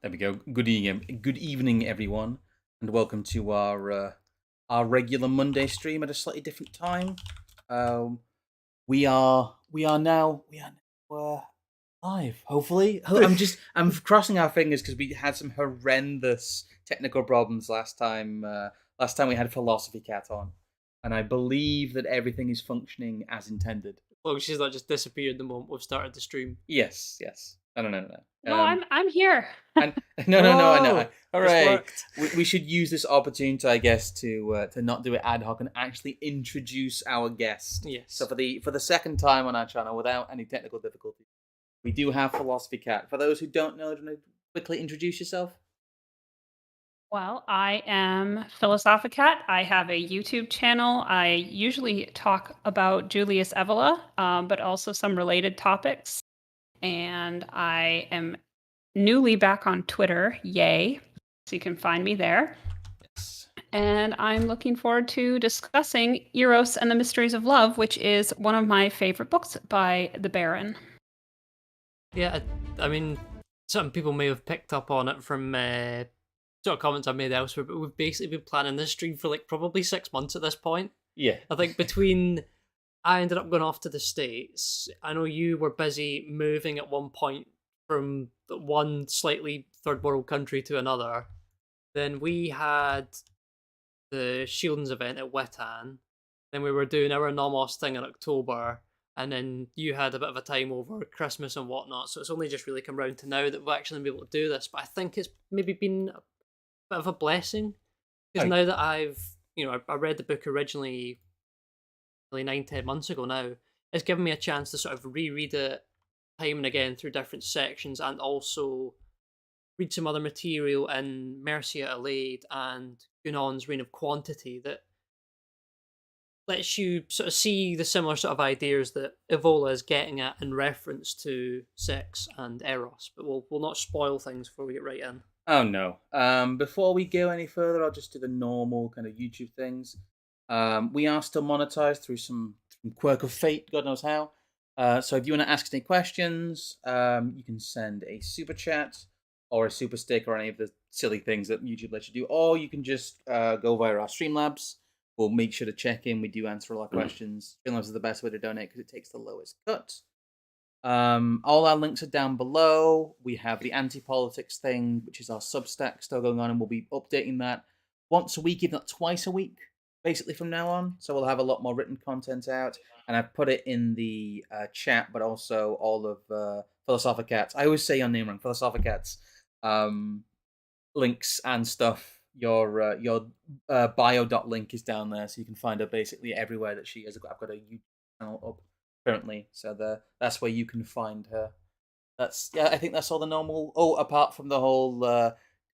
There we go. Good evening, everyone, and welcome to our regular Monday stream at a slightly different time. Um, we are now live. Hopefully, I'm crossing our fingers because we had some horrendous technical problems last time. Last time we had PhilosophiCat on, and I believe that everything is functioning as intended. Well, she's not just disappeared the moment we've started the stream. Yes. No. No, I'm here. And no, I know. Whoa! This Hooray! worked. We should use this opportunity, I guess, to not do it ad hoc and actually introduce our guest. Yes. So for the second time on our channel, without any technical difficulty, we do have PhilosophiCat. For those who don't know, do you want to quickly introduce yourself? Well, I am PhilosophiCat. I have a YouTube channel. I usually talk about Julius Evola, but also some related topics. And I am newly back on Twitter. Yay. So you can find me there. Yes. And I'm looking forward to discussing Eros and the Mysteries of Love, which is one of my favorite books by the Baron. Yeah, I mean, some people may have picked up on it from sort of comments I've made elsewhere, but we've basically been planning this stream for like probably 6 months at this point. Yeah. I think between I ended up going off to the States. I know you were busy moving at one point from one slightly third world country to another. Then we had the Shieldings event at Witan. Then we were doing our Nomos thing in October. And then you had a bit of a time over Christmas and whatnot. So it's only just really come round to now that we'll actually be able to do this. But I think it's maybe been a bit of a blessing. Because now that I read the book originally really 9-10 months ago now, it's given me a chance to sort of reread it time and again through different sections and also read some other material in Mercia Allayed and Gunon's Reign of Quantity that lets you sort of see the similar sort of ideas that Evola is getting at in reference to sex and Eros. But we'll not spoil things before we get right in. Oh no. Before we go any further, I'll just do the normal kind of YouTube things. We are still monetized through some quirk of fate, God knows how. So if you want to ask any questions, you can send a super chat or a super stick or any of the silly things that YouTube lets you do, or you can just go via our Streamlabs. We'll make sure to check in. We do answer a lot of questions. Streamlabs is the best way to donate because it takes the lowest cut. All our links are down below. We have the anti-politics thing, which is our Substack still going on, and we'll be updating that once a week, if not twice a week, basically from now on. So we'll have a lot more written content out, and I've put it in the chat, but also all of PhilosophiCat's. I always say your name wrong. PhilosophiCat's links and stuff. Your bio.link is down there, so you can find her basically everywhere that she is. I've got a YouTube channel up currently, so that's where you can find her. I think that's all the normal. Oh, apart from the whole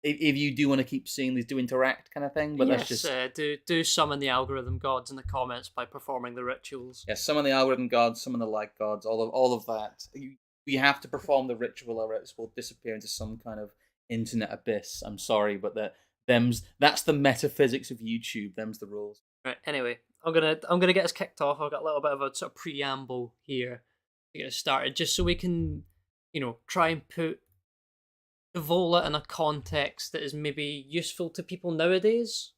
if you do want to keep seeing these do interact kind of thing, but yes, that's just do summon the algorithm gods in the comments by performing the rituals. Yeah, summon the algorithm gods, summon the like gods, all of that. You have to perform the ritual, or else we'll disappear into some kind of internet abyss. I'm sorry, but that's the metaphysics of YouTube. Them's the rules. Right. Anyway, I'm gonna get us kicked off. I've got a little bit of a sort of preamble here to get us started, just so we can, try and put Evola in a context that is maybe useful to people nowadays.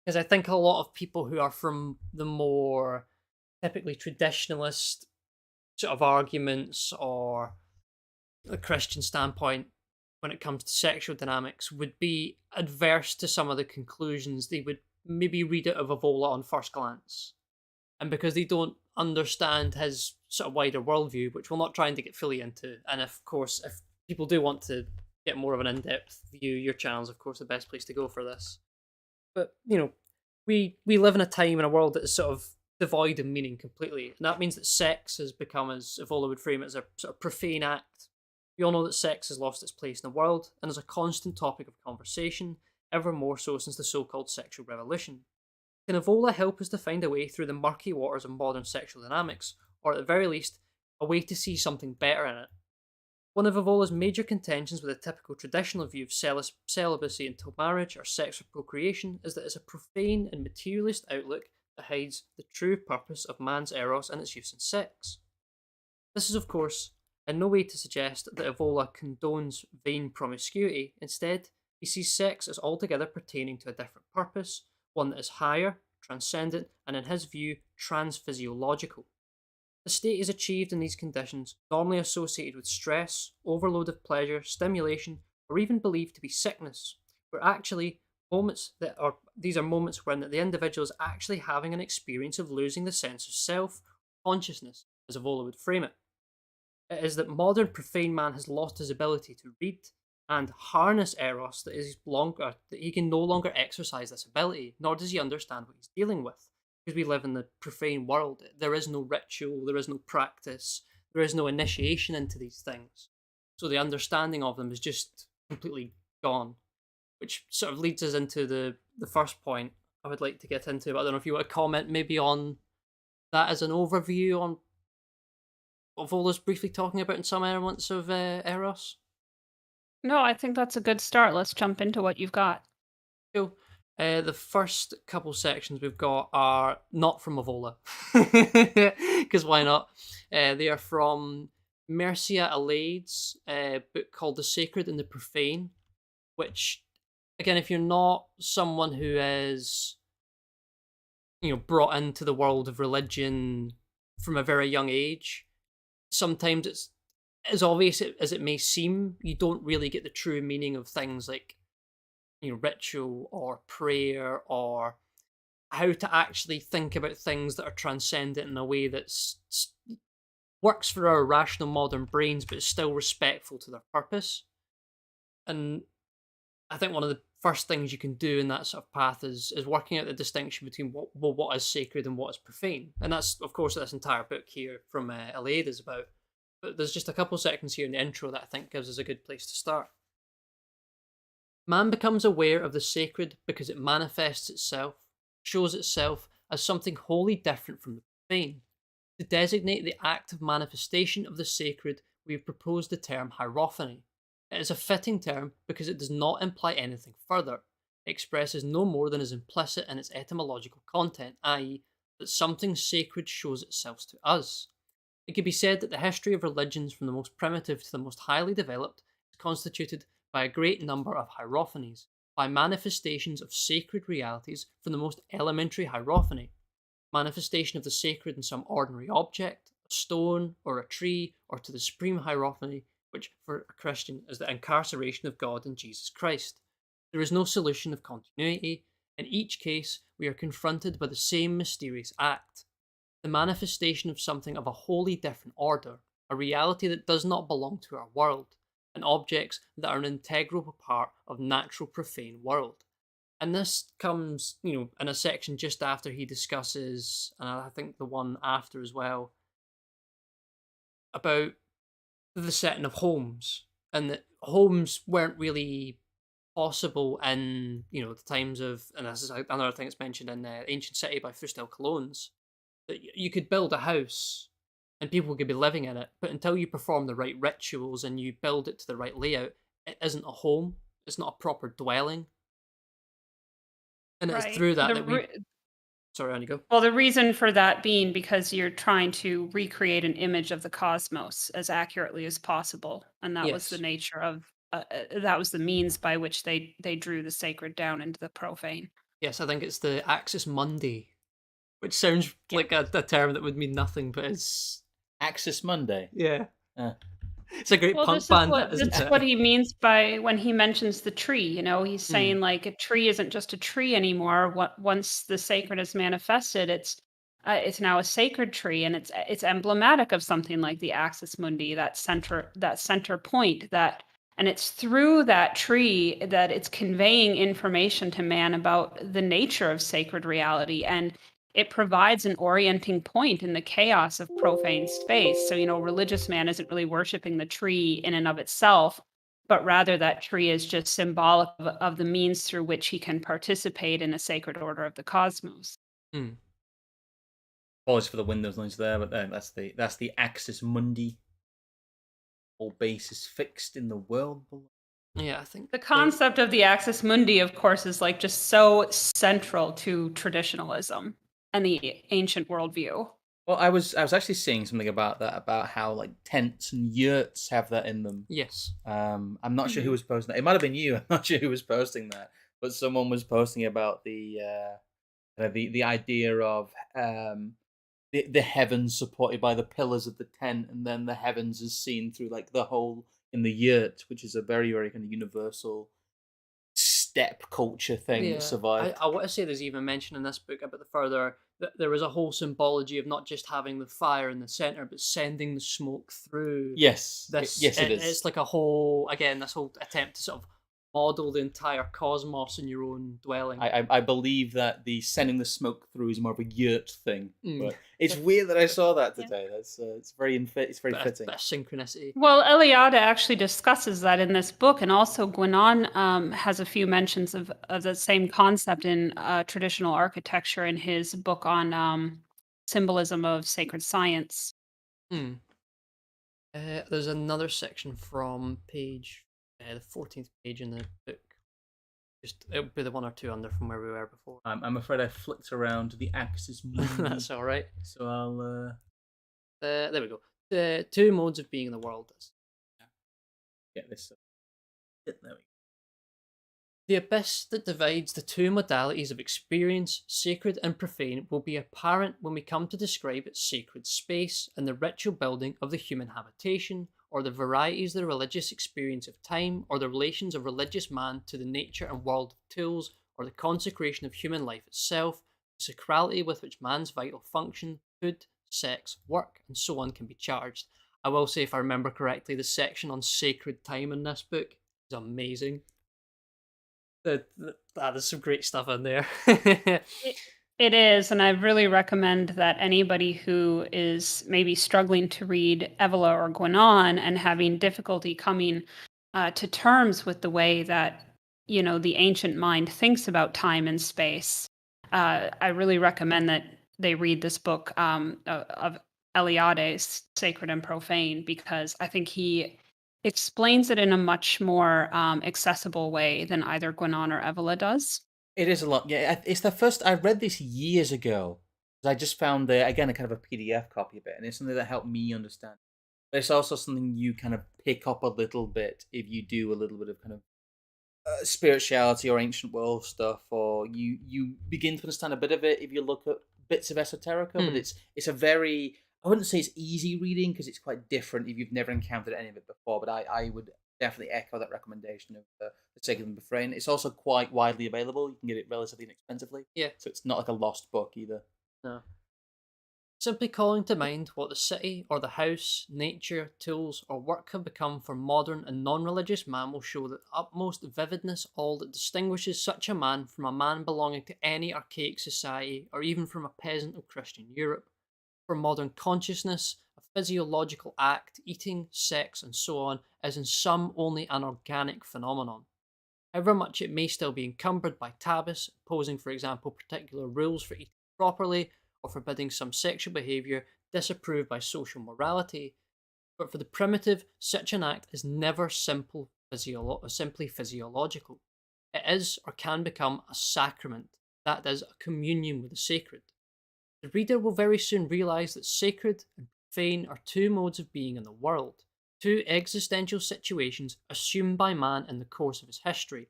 Because I think a lot of people who are from the more typically traditionalist sort of arguments or a Christian standpoint when it comes to sexual dynamics would be adverse to some of the conclusions they would maybe read out of Evola on first glance. And because they don't understand his sort of wider worldview, which we're not trying to get fully into, and of course, if people do want to get more of an in-depth view, your channel's of course the best place to go for this. But, we live in a time in a world that is sort of devoid of meaning completely. And that means that sex has become, as Evola would frame it, as a sort of profane act. We all know that sex has lost its place in the world and is a constant topic of conversation, ever more so since the so-called sexual revolution. Can Evola help us to find a way through the murky waters of modern sexual dynamics, or at the very least, a way to see something better in it? One of Evola's major contentions with a typical traditional view of celibacy until marriage or sex for procreation is that it's a profane and materialist outlook that hides the true purpose of man's eros and its use in sex. This is, of course, in no way to suggest that Evola condones vain promiscuity. Instead, he sees sex as altogether pertaining to a different purpose, one that is higher, transcendent, and in his view, transphysiological. The state is achieved in these conditions, normally associated with stress, overload of pleasure, stimulation, or even believed to be sickness, where actually these are moments when the individual is actually having an experience of losing the sense of self, consciousness, as Evola would frame it. It is that modern profane man has lost his ability to read and harness Eros that he can no longer exercise this ability, nor does he understand what he's dealing with. Because we live in the profane world, there is no ritual, there is no practice, there is no initiation into these things. So the understanding of them is just completely gone. Which sort of leads us into the first point I would like to get into. But I don't know if you want to comment maybe on that as an overview on what Vola's briefly talking about in some elements of Eros. No, I think that's a good start. Let's jump into what you've got. Cool. The first couple sections we've got are not from Evola, because why not? They are from Mircea Eliade's book called The Sacred and the Profane, which, again, if you're not someone who is, brought into the world of religion from a very young age, sometimes it's as obvious as it may seem, you don't really get the true meaning of things like ritual or prayer, or how to actually think about things that are transcendent in a way that works for our rational modern brains but is still respectful to their purpose. And I think one of the first things you can do in that sort of path is working out the distinction between what is sacred and what is profane. And that's, of course, this entire book here from Eliade is about. But there's just a couple seconds here in the intro that I think gives us a good place to start. Man becomes aware of the sacred because it manifests itself, shows itself as something wholly different from the profane. To designate the act of manifestation of the sacred, we have proposed the term hierophany. It is a fitting term because it does not imply anything further. It expresses no more than is implicit in its etymological content, i.e., that something sacred shows itself to us. It can be said that the history of religions from the most primitive to the most highly developed is constituted by a great number of hierophanies, by manifestations of sacred realities from the most elementary hierophany, manifestation of the sacred in some ordinary object, a stone or a tree, or to the supreme hierophany, which for a Christian is the incarceration of God in Jesus Christ. There is no solution of continuity. In each case, we are confronted by the same mysterious act, the manifestation of something of a wholly different order, a reality that does not belong to our world, and objects that are an integral part of natural profane world. And this comes, in a section just after he discusses, and I think the one after as well, about the setting of homes, and that homes weren't really possible in, the times of, and this is another thing that's mentioned in Ancient City by Fustel Colognes, that you could build a house and people could be living in it, but until you perform the right rituals and you build it to the right layout, it isn't a home. It's not a proper dwelling. And it's through that we... Sorry, on you go. Well, the reason for that being because you're trying to recreate an image of the cosmos as accurately as possible, and that was the nature of that was the means by which they drew the sacred down into the profane. Yes, I think it's the Axis Mundi, which sounds like a term that would mean nothing, but it's Axis Monday. Yeah. It's a great punk band. That's what he means by when he mentions the tree. He's saying like a tree isn't just a tree anymore. Once the sacred is manifested, it's now a sacred tree, and it's emblematic of something like the Axis Mundi, that center point, and it's through that tree that it's conveying information to man about the nature of sacred reality, and it provides an orienting point in the chaos of profane space. So, religious man isn't really worshiping the tree in and of itself, but rather that tree is just symbolic of the means through which he can participate in a sacred order of the cosmos. Apologies for the Windows noise there, but that's the Axis Mundi. All bases fixed in the world. Yeah, I think the concept of the Axis Mundi, of course, is like just so central to traditionalism and the ancient worldview. Well, I was actually seeing something about that, about how like tents and yurts have that in them. Yes. I'm not sure who was posting that. It might have been you. I'm not sure who was posting that, but someone was posting about the idea of the heavens supported by the pillars of the tent, and then the heavens is seen through like the hole in the yurt, which is a very very kind of universal step culture thing that Yeah, I, survived. I want to say there's even mention in this book about the further that there was a whole symbology of not just having the fire in the center, but sending the smoke through Yes, this. yes, it is. It's like a whole, again, this whole attempt to sort of model the entire cosmos in your own dwelling. I believe that the sending the smoke through is more of a yurt thing, Mm. but it's weird that I saw that Yeah. today. That's it's very it's very fitting. Bit of synchronicity. Well, Eliade actually discusses that in this book, and also Guinan has a few mentions of the same concept in traditional architecture in his book on symbolism of sacred science. Hmm. There's another section from page, the 14th page in the book. Just it'll be the one or two under from where we were before. I'm afraid I flicked around the axis mundi, That's all right. so I'll There we go. The two modes of being in the world. get this. There we go. The abyss that divides the two modalities of experience, sacred and profane, will be apparent when we come to describe its sacred space and the ritual building of the human habitation, or the varieties of the religious experience of time, or the relations of religious man to the nature and world of tools, or the consecration of human life itself, the sacrality with which man's vital function, food, sex, work, and so on can be charged. I will say, if I remember correctly, the section on sacred time in this book is amazing. There's some great stuff in there. It is, and I really recommend that anybody who is maybe struggling to read Evola or Guinan and having difficulty coming to terms with the way that the ancient mind thinks about time and space, I really recommend that they read this book of Eliade's Sacred and Profane, because I think he explains it in a much more accessible way than either Guinan or Evola does. It is a lot. Yeah, it's the first. I read this years ago. I just found again a kind of a PDF copy of it, and it's something that helped me understand. But it's also something you kind of pick up a little bit if you do a little bit of kind of spirituality or ancient world stuff, or you begin to understand a bit of it if you look at bits of esoterica. But it's a very, I wouldn't say it's easy reading because it's quite different if you've never encountered any of it before. But I would definitely echo that recommendation of the Sacred and Profane. It's also quite widely available. You can get it relatively inexpensively. Yeah. So it's not like a lost book either. No. Simply calling to mind what the city or the house, nature, tools, or work have become for modern and non-religious man will show the utmost vividness all that distinguishes such a man from a man belonging to any archaic society, or even from a peasant of Christian Europe. For modern consciousness, a physiological act, eating, sex, and so on, is in sum only an organic phenomenon. However much it may still be encumbered by tabus, imposing, for example, particular rules for eating properly, or forbidding some sexual behaviour disapproved by social morality, but for the primitive, such an act is never simply physiological. It is, or can become, a sacrament, that is, a communion with the sacred. The reader will very soon realise that sacred and profane are two modes of being in the world, two existential situations assumed by man in the course of his history.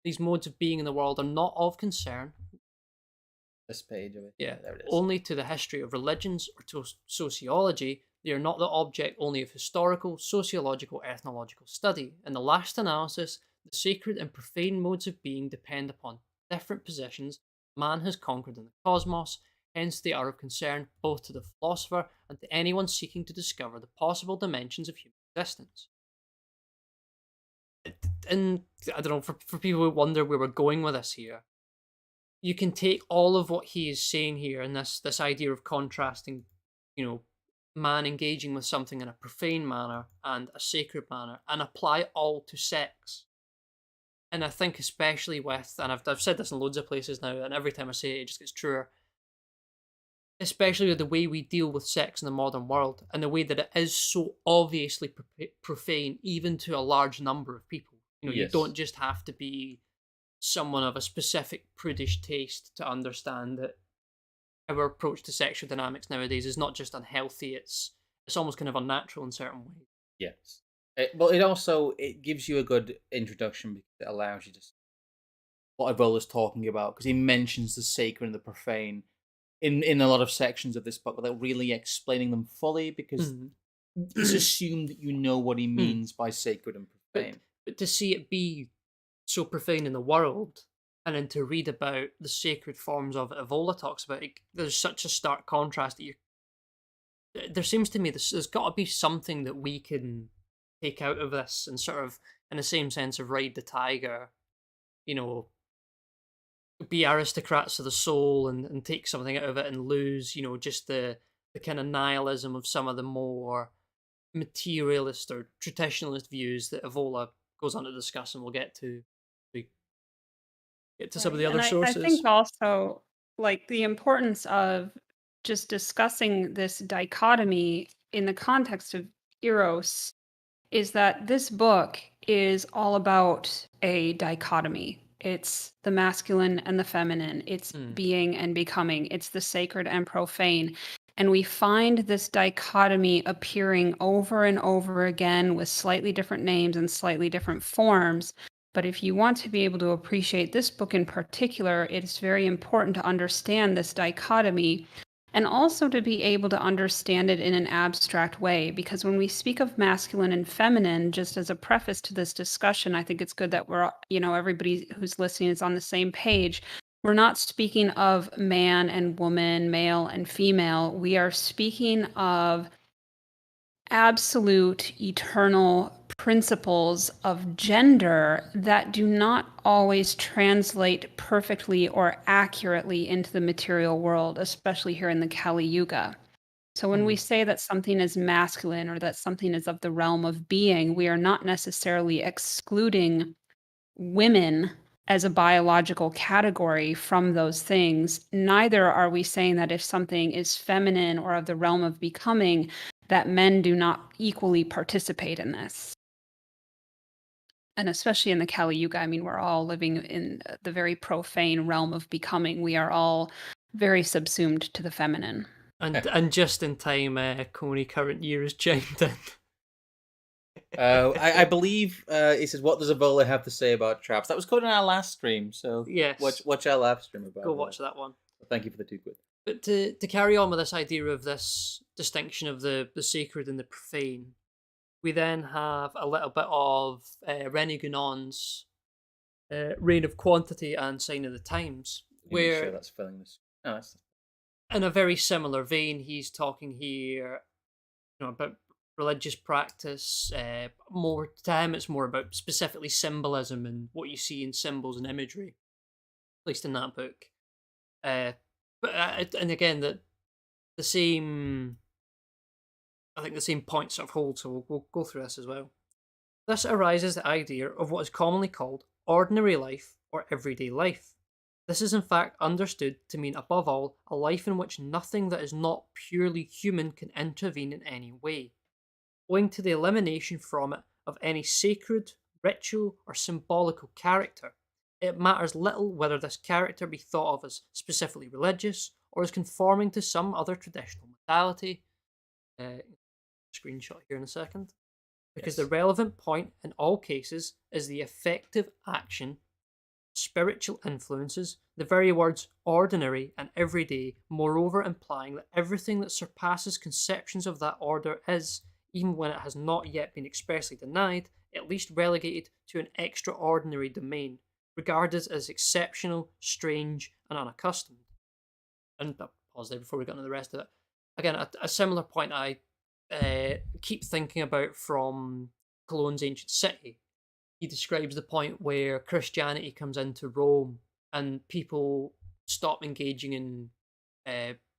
These modes of being in the world are not of concern, This page of it. yeah, There it is. only to the history of religions or to sociology. They are not the object only of historical, sociological, ethnological study. In the last analysis, the sacred and profane modes of being depend upon different positions man has conquered in the cosmos, hence they are of concern both to the philosopher and to anyone seeking to discover the possible dimensions of human existence. And I don't know, for people who wonder where we're going with this here, you can take all of what he is saying here and this idea of contrasting, man engaging with something in a profane manner and a sacred manner, and apply it all to sex. And I think especially with, and I've said this in loads of places now, and every time I say it, it just gets truer, especially with the way we deal with sex in the modern world, and the way that it is so obviously profane, even to a large number of people. You Yes. don't just have to be someone of a specific prudish taste to understand that our approach to sexual dynamics nowadays is not just unhealthy; it's almost kind of unnatural in certain ways. Yes. It gives you a good introduction because it allows you to see what Evola's talking about, because he mentions the sacred and the profane in a lot of sections of this book without really explaining them fully, because Mm. it's assumed that you know what he Mm. means by sacred and profane. But to see it be so profane in the world, and then to read about the sacred forms of it, Evola talks about it, there's such a stark contrast that there seems to me there's got to be something that we can take out of this and sort of, in the same sense of ride the tiger, you know, be aristocrats of the soul and take something out of it and lose, just the kind of nihilism of some of the more materialist or traditionalist views that Evola goes on to discuss, and we'll we get to some of Right. the And other I sources. think also like the importance of just discussing this dichotomy in the context of Eros is that this book is all about a dichotomy. It's the masculine and the feminine. It's Mm. being and becoming. It's the sacred and profane. And we find this dichotomy appearing over and over again with slightly different names and slightly different forms. But if you want to be able to appreciate this book in particular, it's very important to understand this dichotomy and also to be able to understand it in an abstract way. Because when we speak of masculine and feminine, just as a preface to this discussion, I think it's good that everybody who's listening is on the same page. We're not speaking of man and woman, male and female. We are speaking of absolute eternal principles of gender that do not always translate perfectly or accurately into the material world, especially here in the Kali Yuga. So when we say that something is masculine or that something is of the realm of being, we are not necessarily excluding women as a biological category from those things. Neither are we saying that if something is feminine or of the realm of becoming, that men do not equally participate in this. And especially in the Kali Yuga, I mean, we're all living in the very profane realm of becoming. We are all very subsumed to the feminine. And just in time, Coney current year has chimed in. I believe he says, "What does Evola have to say about traps?" That was covered in our last stream, so Yes, watch our live stream about go that. watch that one. Thank you for the 2 quid. But to carry on with this idea of this distinction of the sacred and the profane, we then have a little bit of René Gunon's Reign of Quantity and Sign of the Times, Make sure where that's filling this. Oh, that's... in a very similar vein, he's talking here, about religious practice. More to him, it's more about specifically symbolism and what you see in symbols and imagery, at least in that book. And again, the same. I think the same point sort of holds, so we'll go through this as well. This arises the idea of what is commonly called ordinary life or everyday life. This is in fact understood to mean, above all, a life in which nothing that is not purely human can intervene in any way, owing to the elimination from it of any sacred, ritual, or symbolical character. It matters little whether this character be thought of as specifically religious or as conforming to some other traditional modality. Screenshot here in a second. Because the relevant point in all cases is the effective action, spiritual influences, the very words ordinary and everyday, moreover implying that everything that surpasses conceptions of that order is, even when it has not yet been expressly denied, at least relegated to an extraordinary domain, regarded as exceptional, strange, and unaccustomed. And I'll pause there before we get into the rest of it. Again, a similar point I keep thinking about from Cologne's Ancient City. He describes the point where Christianity comes into Rome and people stop engaging in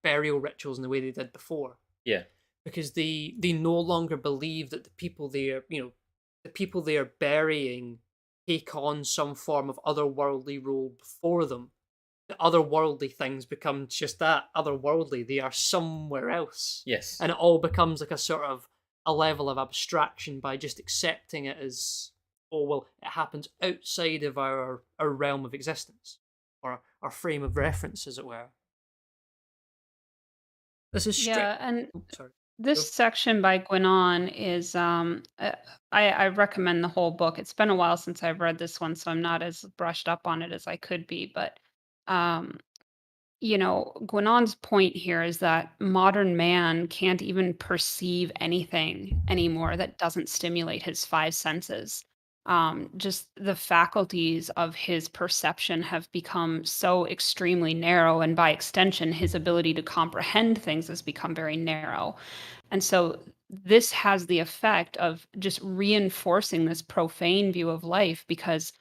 burial rituals in the way they did before. Yeah. Because they no longer believe that the people they are burying take on some form of otherworldly role before them. The otherworldly things become just that, otherworldly. They are somewhere else. Yes. And it all becomes like a sort of a level of abstraction by just accepting it as, oh, well, it happens outside of our realm of existence, or our frame of reference, as it were. This is strict. Yeah, and Oh, sorry. this Go. section by Gwinon is I recommend the whole book. It's been a while since I've read this one, so I'm not as brushed up on it as I could be. But um, Gwynon's point here is that modern man can't even perceive anything anymore that doesn't stimulate his five senses. Just the faculties of his perception have become so extremely narrow, and by extension, his ability to comprehend things has become very narrow. And so this has the effect of just reinforcing this profane view of life because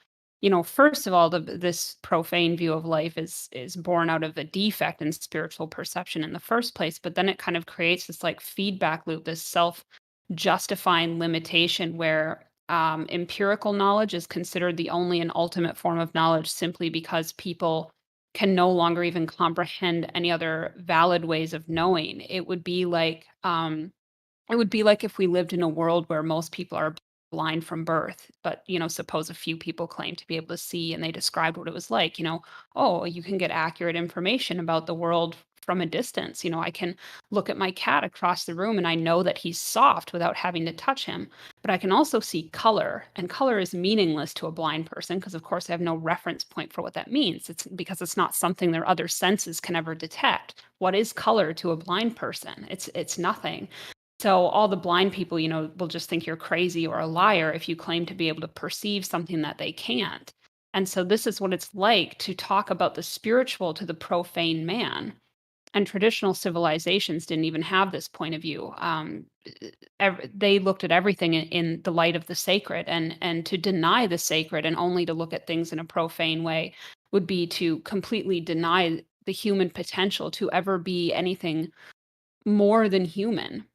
first of all, this profane view of life is born out of a defect in spiritual perception in the first place, but then it kind of creates this like feedback loop, this self-justifying limitation where empirical knowledge is considered the only and ultimate form of knowledge simply because people can no longer even comprehend any other valid ways of knowing. It would be like if we lived in a world where most people are blind from birth, but, suppose a few people claim to be able to see and they described what it was like, oh, you can get accurate information about the world from a distance. I can look at my cat across the room and I know that he's soft without having to touch him. But I can also see color, and color is meaningless to a blind person because, of course, I have no reference point for what that means. It's because it's not something their other senses can ever detect. What is color to a blind person? It's nothing. So all the blind people, will just think you're crazy or a liar if you claim to be able to perceive something that they can't. And so this is what it's like to talk about the spiritual to the profane man. And traditional civilizations didn't even have this point of view. They looked at everything in the light of the sacred, and to deny the sacred and only to look at things in a profane way would be to completely deny the human potential to ever be anything more than human.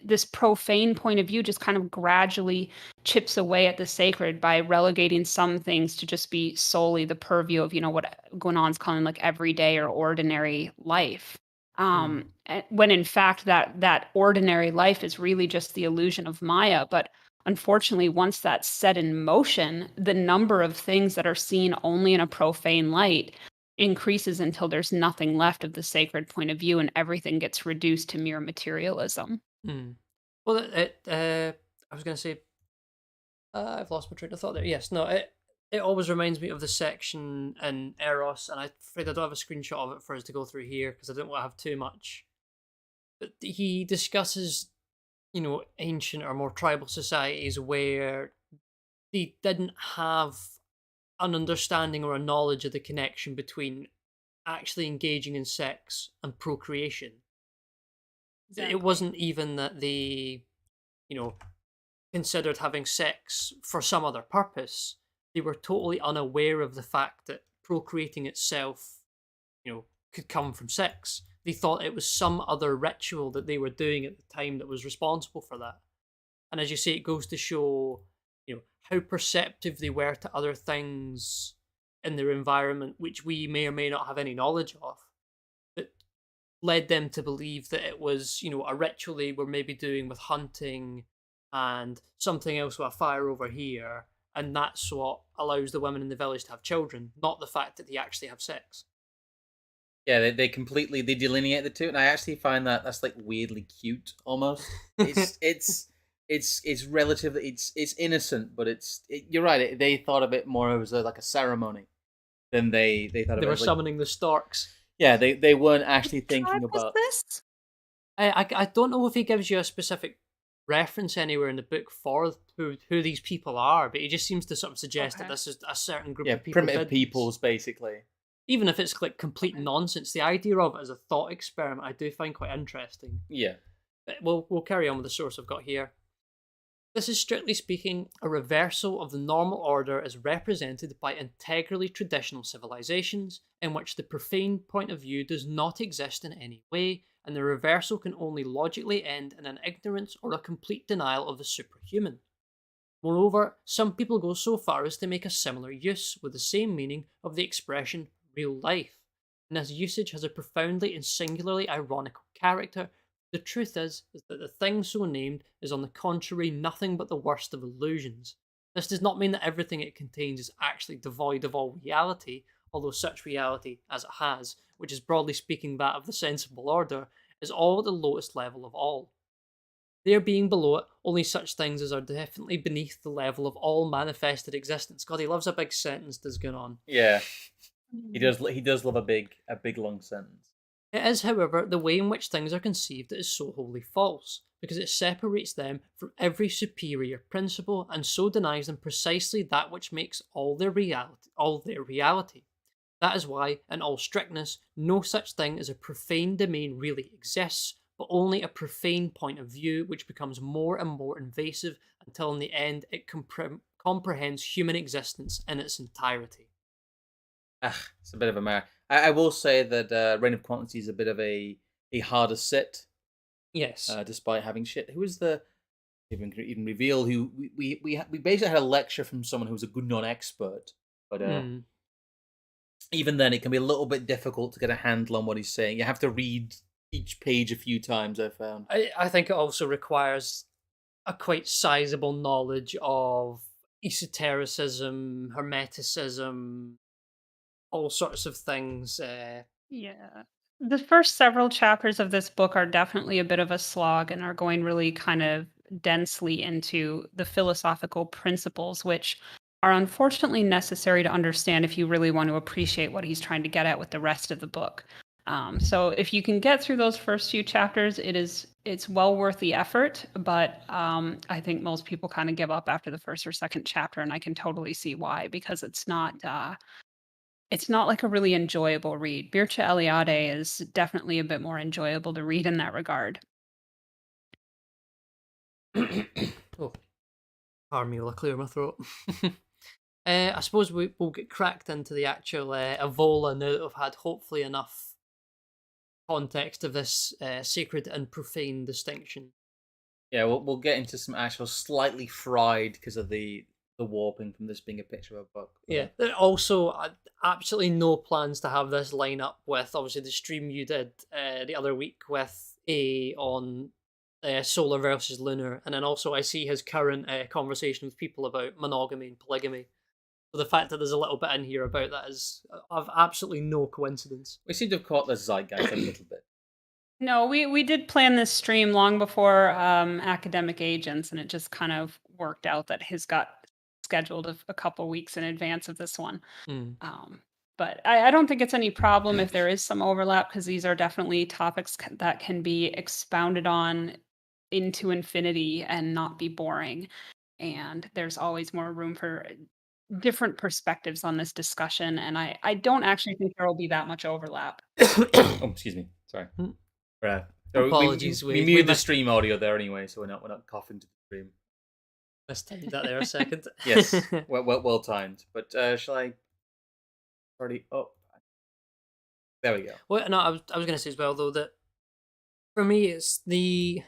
This profane point of view just kind of gradually chips away at the sacred by relegating some things to just be solely the purview of, what Guinon's calling like everyday or ordinary life. Mm. When in fact that ordinary life is really just the illusion of Maya. But unfortunately, once that's set in motion, the number of things that are seen only in a profane light increases until there's nothing left of the sacred point of view and everything gets reduced to mere materialism. Mm. Well, I was going to say, I've lost my train of thought there. Yes, no, it always reminds me of the section in Eros, and I'm afraid I don't have a screenshot of it for us to go through here because I didn't want to have too much. But he discusses, ancient or more tribal societies where they didn't have an understanding or a knowledge of the connection between actually engaging in sex and procreation. It wasn't even that they, you know, considered having sex for some other purpose. They were totally unaware of the fact that procreating itself, could come from sex. They thought it was some other ritual that they were doing at the time that was responsible for that. And as you say, it goes to show, how perceptive they were to other things in their environment, which we may or may not have any knowledge of, that led them to believe that it was, a ritual they were maybe doing with hunting and something else with a fire over here. And that's what allows the women in the village to have children, not the fact that they actually have sex. Yeah, they completely they delineate the two, and I actually find that's like weirdly cute almost. It's relatively it's innocent, but you're right. They thought of it more as like a ceremony than they thought of They it were as like, summoning the Starks. yeah, they weren't actually What thinking tribe was about. this? I don't know if he gives you a specific reference anywhere in the book for who these people are, but he just seems to sort of suggest that Okay. this is a certain group Yeah, of people. primitive did this. peoples basically. Even if it's like complete Okay. nonsense, the idea of it as a thought experiment I do find quite interesting. Yeah. But we'll carry on with the source I've got here. This is strictly speaking a reversal of the normal order as represented by integrally traditional civilizations, in which the profane point of view does not exist in any way, and the reversal can only logically end in an ignorance or a complete denial of the superhuman. Moreover, some people go so far as to make a similar use with the same meaning of the expression real life, and this usage has a profoundly and singularly ironical character. The truth is that the thing so named is on the contrary nothing but the worst of illusions. This does not mean that everything it contains is actually devoid of all reality, although such reality as it has, which is broadly speaking that of the sensible order, is all at the lowest level of all. There being below it only such things as are definitely beneath the level of all manifested existence. God, he loves a big sentence that's going on. Yeah, he does. He does love a big long sentence. It is, however, the way in which things are conceived that is so wholly false, because it separates them from every superior principle, and so denies them precisely that which makes all their reality. That is why, in all strictness, no such thing as a profane domain really exists, but only a profane point of view which becomes more and more invasive until in the end it comprehends human existence in its entirety. It's a bit of a mare. I will say that Reign of Quantity is a bit of a harder sit, Yes. despite having shit. Who was the even reveal? Who we basically had a lecture from someone who was a good non-expert, but even then, it can be a little bit difficult to get a handle on what he's saying. You have to read each page a few times, I found. I think it also requires a quite sizable knowledge of esotericism, hermeticism, all sorts of things. Yeah. The first several chapters of this book are definitely a bit of a slog and are going really kind of densely into the philosophical principles, which are unfortunately necessary to understand if you really want to appreciate what he's trying to get at with the rest of the book. So if you can get through those first few chapters, it's well worth the effort. But I think most people kind of give up after the first or second chapter, and I can totally see why, because it's not like a really enjoyable read. Bircha Eliade is definitely a bit more enjoyable to read in that regard. Oh, pardon me while I clear my throat. I suppose we'll get cracked into the actual Evola now that we've had hopefully enough context of this sacred and profane distinction. Yeah, we'll get into some actual slightly fried because of the warping from this being a picture of a book. Yeah. Also, absolutely no plans to have this line up with obviously the stream you did the other week with A on solar versus lunar, and then also I see his current conversation with people about monogamy and polygamy. So the fact that there's a little bit in here about that is of absolutely no coincidence. We seem to have caught the zeitgeist a little bit. No, we did plan this stream long before academic agents, and it just kind of worked out that his got scheduled a couple weeks in advance of this one. But I don't think it's any problem if there is some overlap, because these are definitely topics that can be expounded on into infinity and not be boring. And there's always more room for different perspectives on this discussion. And I don't actually think there will be that much overlap. Oh, excuse me. Sorry. Right. So Apologies, we we muted the missed- stream audio there anyway, so we're not coughing to the stream. Mistimed that there a second. Yes, well timed. But shall I already up? There we go. Well, no, I was going to say as well though that for me it's the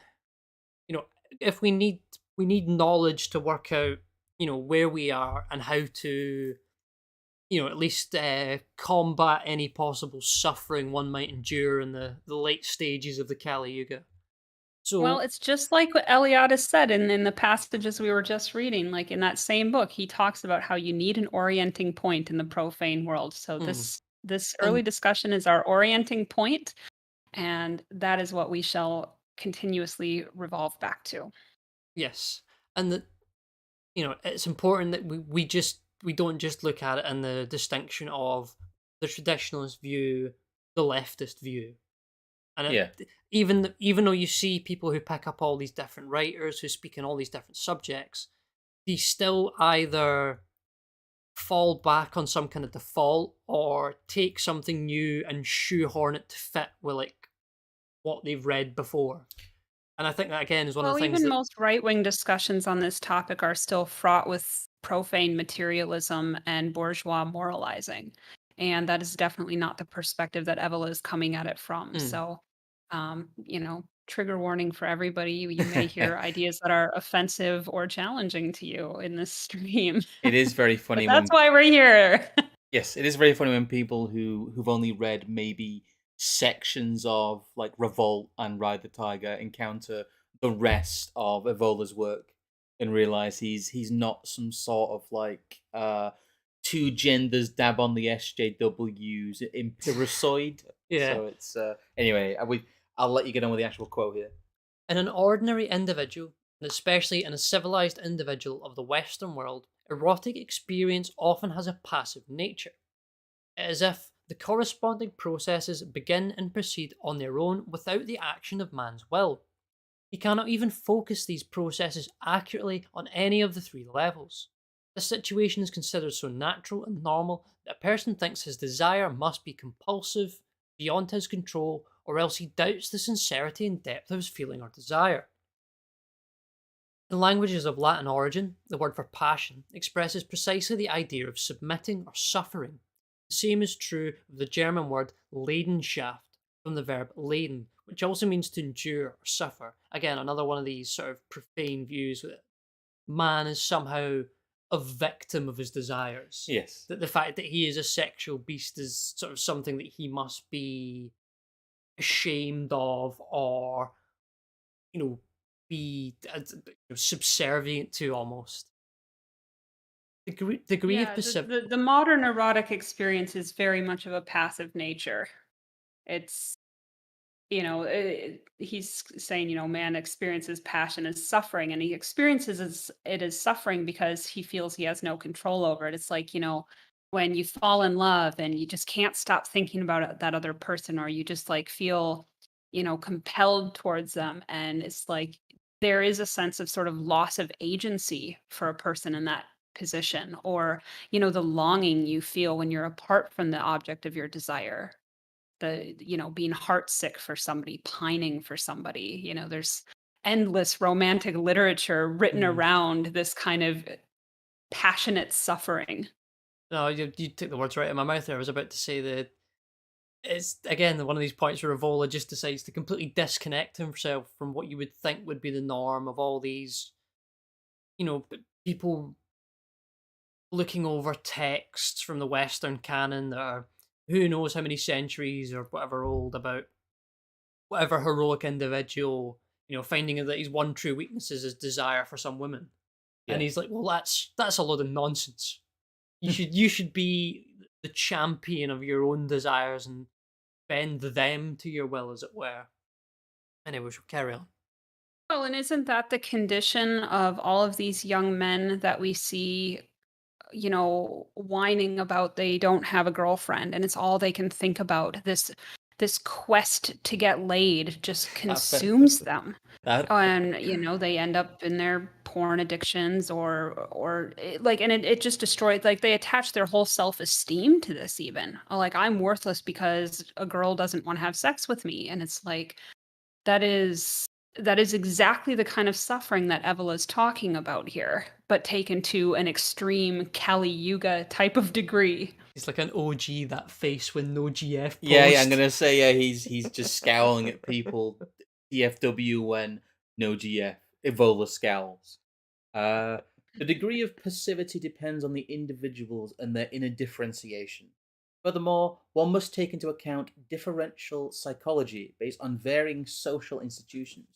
if we need knowledge to work out where we are and how to at least combat any possible suffering one might endure in the late stages of the Kali Yuga. So Well, it's just like what Eliade said in the passages we were just reading. Like in that same book, he talks about how you need an orienting point in the profane world. So this early discussion is our orienting point, and that is what we shall continuously revolve back to. yes, and that it's important that we don't just look at it in the distinction of the traditionalist view, the leftist view. And even though you see people who pick up all these different writers who speak in all these different subjects, they still either fall back on some kind of default or take something new and shoehorn it to fit with like what they've read before. And I think that again is one of the things even that most right-wing discussions on this topic are still fraught with profane materialism and bourgeois moralizing. And that is definitely not the perspective that Evola is coming at it from. So, trigger warning for everybody. You may hear ideas that are offensive or challenging to you in this stream. It is very funny. But that's why we're here. Yes, it is very funny when people who've only read maybe sections of like Revolt and Ride the Tiger encounter the rest of Evola's work and realize he's not some sort of like two genders dab on the SJWs, empiricoid. Yeah. So it's anyway. I'll let you get on with the actual quote here. In an ordinary individual, and especially in a civilized individual of the Western world, erotic experience often has a passive nature. It is if the corresponding processes begin and proceed on their own without the action of man's will. He cannot even focus these processes accurately on any of the three levels. This situation is considered so natural and normal that a person thinks his desire must be compulsive, beyond his control, or else he doubts the sincerity and depth of his feeling or desire. In languages of Latin origin, the word for passion expresses precisely the idea of submitting or suffering. The same is true of the German word Leidenschaft, from the verb leiden, which also means to endure or suffer. Again, another one of these sort of profane views that man is somehow a victim of his desires. Yes. That the fact that he is a sexual beast is sort of something that he must be ashamed of, or, be subservient to almost. Degree of Yeah, passive. the modern erotic experience is very much of a passive nature. It's, he's saying, man experiences passion as suffering, and he experiences it as suffering because he feels he has no control over it. It's like, when you fall in love and you just can't stop thinking about that other person, or you just like feel, compelled towards them. And it's like there is a sense of sort of loss of agency for a person in that position, or, the longing you feel when you're apart from the object of your desire, being heartsick for somebody, pining for somebody. There's endless romantic literature written Mm. around this kind of passionate suffering. No, you took the words right in my mouth there. I was about to say that it's, again, one of these points where Evola just decides to completely disconnect himself from what you would think would be the norm of all these, people looking over texts from the Western canon that are who knows how many centuries or whatever old, about whatever heroic individual, finding that his one true weakness is his desire for some woman. Yeah. And he's like, well, that's a load of nonsense. You should be the champion of your own desires and bend them to your will, as it were. Anyway, we should carry on. Well, and isn't that the condition of all of these young men that we see, whining about they don't have a girlfriend, and it's all they can think about? This quest to get laid just consumes them. And they end up in their porn addictions, and it just destroys, like, they attach their whole self-esteem to this. Even like, I'm worthless because a girl doesn't want to have sex with me. And it's like, that is exactly the kind of suffering that Evola is talking about here, but taken to an extreme Kali Yuga type of degree. He's like an OG, that face with no GF post. Yeah, I'm gonna say, yeah, he's just scowling at people. DFW when no GF. Evola scowls. The degree of passivity depends on the individuals and their inner differentiation. Furthermore, one must take into account differential psychology based on varying social institutions.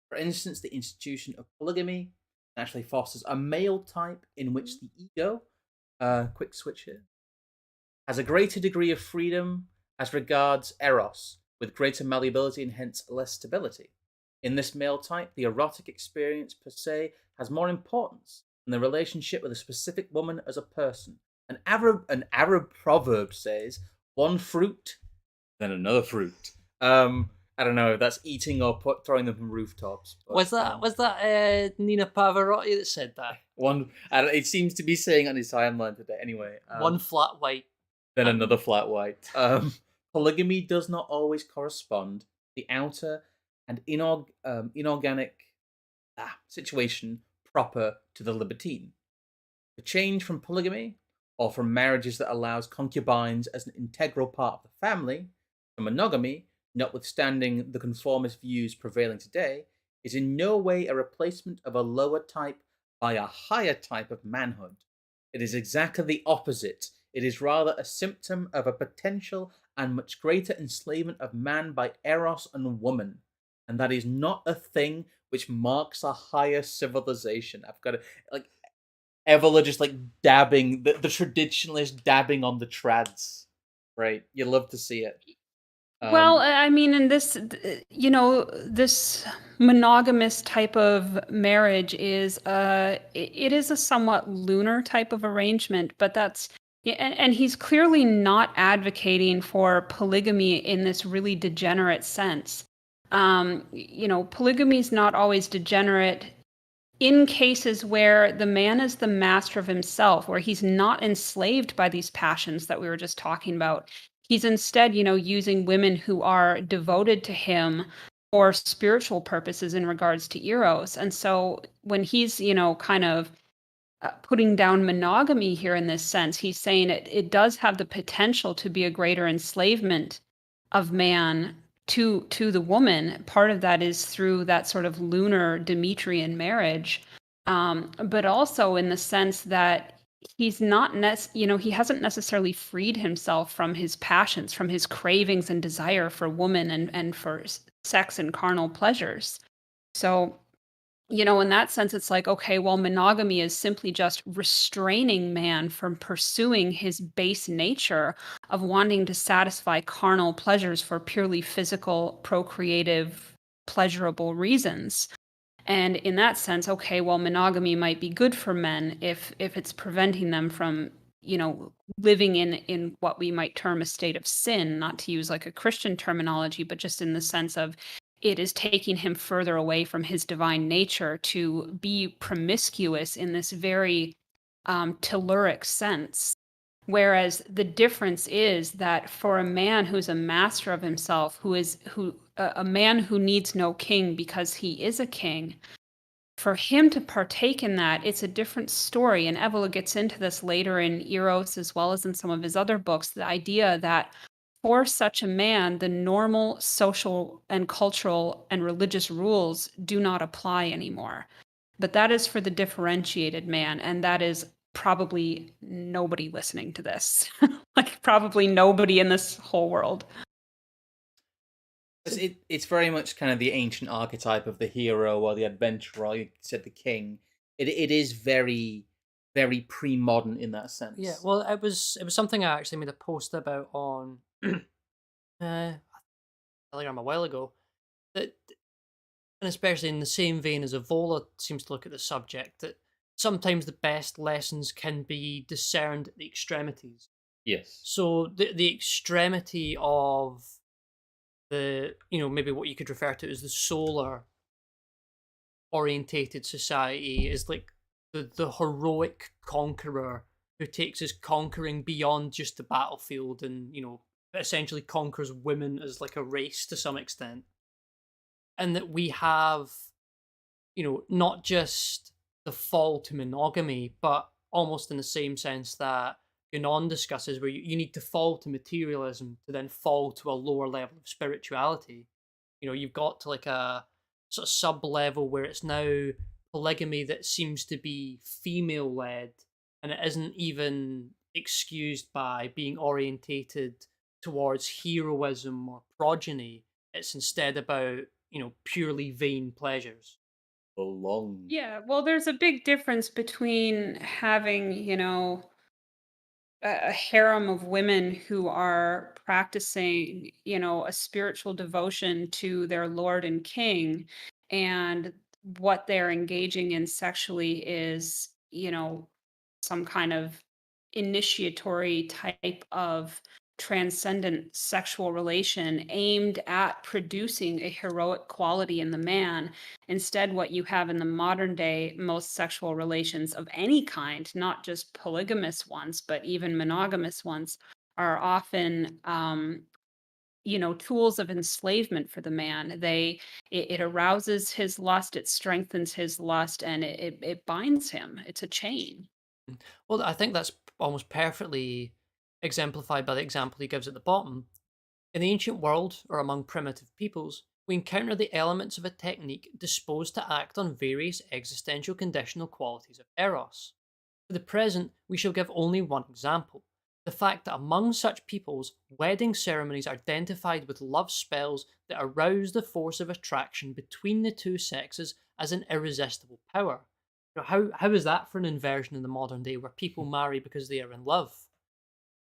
For instance, the institution of polygamy naturally fosters a male type in which the ego, quick switch here, has a greater degree of freedom as regards Eros, with greater malleability and hence less stability. In this male type, the erotic experience per se has more importance than the relationship with a specific woman as a person. An Arab proverb says, "One fruit, then another fruit." I don't know if that's eating or throwing them from rooftops. But, was that Nina Pavarotti that said that? It seems to be saying on his timeline today. Anyway, one flat white, then another flat white. Polygamy does not always correspond to the outer and inorganic situation proper to the libertine. The change from polygamy, or from marriages that allows concubines as an integral part of the family, to monogamy, notwithstanding the conformist views prevailing today, is in no way a replacement of a lower type by a higher type of manhood. It is exactly the opposite. It is rather a symptom of a potential and much greater enslavement of man by Eros and woman. And that is not a thing which marks a higher civilization. I've got to, like, Evola just like dabbing the traditionalist dabbing on the trads. Right, you love to see it. Well, Um, I mean, in this, this monogamous type of marriage is, it is a somewhat lunar type of arrangement, but that's, yeah, and he's clearly not advocating for polygamy in this really degenerate sense. Polygamy is not always degenerate in cases where the man is the master of himself, where he's not enslaved by these passions that we were just talking about. He's instead, using women who are devoted to him for spiritual purposes in regards to Eros. And so when he's, kind of putting down monogamy here in this sense, he's saying it does have the potential to be a greater enslavement of man to the woman. Part of that is through that sort of lunar Demetrian marriage, but also in the sense that he's not he hasn't necessarily freed himself from his passions, from his cravings and desire for woman and for sex and carnal pleasures. So in that sense, it's like, okay, well, monogamy is simply just restraining man from pursuing his base nature of wanting to satisfy carnal pleasures for purely physical, procreative, pleasurable reasons. And in that sense, okay, well, monogamy might be good for men if it's preventing them from, living in what we might term a state of sin, not to use like a Christian terminology, but just in the sense of it is taking him further away from his divine nature to be promiscuous in this very telluric sense. Whereas the difference is that for a man who's a master of himself, a man who needs no king because he is a king, for him to partake in that, it's a different story. And Evola gets into this later in Eros as well as in some of his other books, the idea that for such a man, the normal social and cultural and religious rules do not apply anymore. But that is for the differentiated man, and that is probably nobody listening to this. Like probably nobody in this whole world. it's very much kind of the ancient archetype of the hero or the adventurer. Or you said the king. It is very very pre-modern in that Yeah, sense. well, it was something I actually made a post about on Telegram a while ago. That, and especially in the same vein as Evola seems to look at the subject, that sometimes the best lessons can be discerned at the extremities. Yes. So the extremity of maybe what you could refer to as the solar orientated society is like the heroic conqueror who takes his conquering beyond just the battlefield and essentially conquers women as like a race to some extent. And that we have not just the fall to monogamy, but almost in the same sense that Guénon discusses, where you need to fall to materialism to then fall to a lower level of spirituality. You've got to like a sort of sub level where it's now polygamy that seems to be female led, and it isn't even excused by being orientated towards heroism or progeny. It's instead about purely vain pleasures. Belong. Yeah, well, there's a big difference between having, a harem of women who are practicing, a spiritual devotion to their Lord and King, and what they're engaging in sexually is, some kind of initiatory type of transcendent sexual relation aimed at producing a heroic quality in the man. Instead, what you have in the modern day, most sexual relations of any kind, not just polygamous ones, but even monogamous ones, are often tools of enslavement for the man. It arouses his lust, it strengthens his lust, and it binds him. It's a chain. Well, I think that's almost perfectly exemplified by the example he gives at the bottom. In the ancient world, or among primitive peoples, we encounter the elements of a technique disposed to act on various existential conditional qualities of Eros. For the present, we shall give only one example: the fact that among such peoples, wedding ceremonies are identified with love spells that arouse the force of attraction between the two sexes as an irresistible power. How is that for an inversion in the modern day where people marry because they are in love?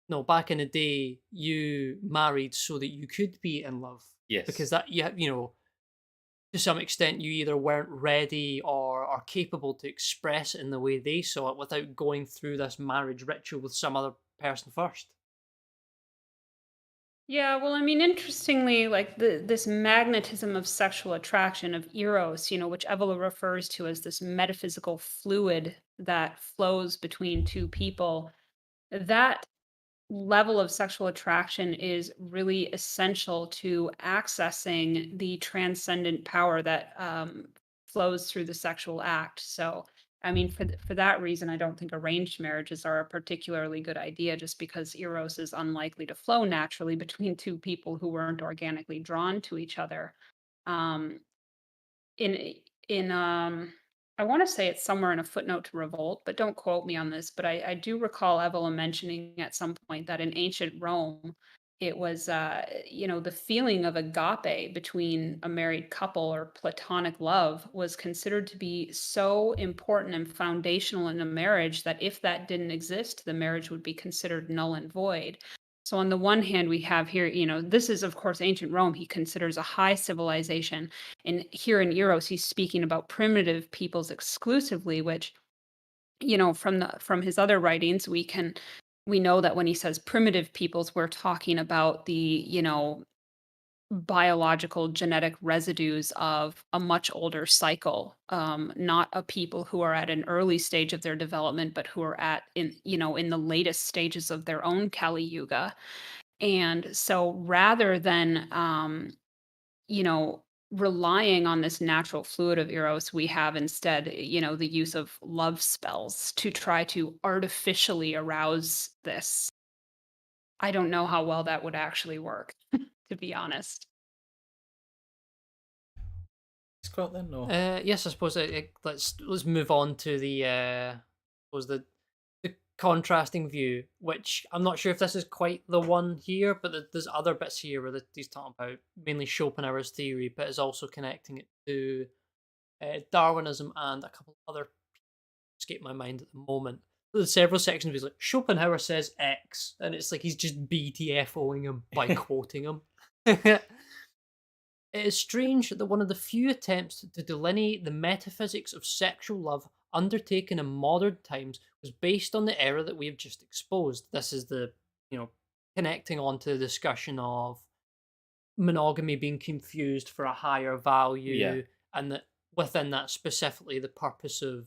No, back in the day, you married so that you could be in love because Yes. that to some extent you either weren't ready or capable to express it in the way they saw it without going through this marriage ritual with some other person first. Yeah, well, I mean, interestingly, like this magnetism of sexual attraction of eros, which Evola refers to as this metaphysical fluid that flows between two people, that level of sexual attraction is really essential to accessing the transcendent power that flows through the sexual act. So, I mean, for that reason, I don't think arranged marriages are a particularly good idea, just because eros is unlikely to flow naturally between two people who weren't organically drawn to each other. Um, in I want to say it's somewhere in a footnote to Revolt, but don't quote me on this. But I do recall Evelyn mentioning at some point that in ancient Rome, it was the feeling of agape between a married couple or platonic love was considered to be so important and foundational in a marriage that if that didn't exist, the marriage would be considered null and void. So on the one hand, we have here, this is of course ancient Rome. He considers a high civilization, and here in Eros, he's speaking about primitive peoples exclusively, which, from his other writings, we know that when he says primitive peoples, we're talking about the, biological genetic residues of a much older cycle, not a people who are at an early stage of their development, but who are in the latest stages of their own Kali Yuga. And so rather than you know, relying on this natural fluid of Eros, we have instead, the use of love spells to try to artificially arouse this. I don't know how well that would actually work, to be honest. Scott then, or Yes, I suppose let's move on to suppose the contrasting view, which I'm not sure if this is quite the one here, but there's other bits here where he's talking about mainly Schopenhauer's theory, but is also connecting it to Darwinism and a couple other escape my mind at the moment. There's several sections where he's like Schopenhauer says X, and it's like he's just BTFOing him by quoting him. It is strange that one of the few attempts to delineate the metaphysics of sexual love undertaken in modern times was based on the error that we have just exposed. This is connecting on to the discussion of monogamy being confused for a higher yeah, value, and that within that specifically the purpose of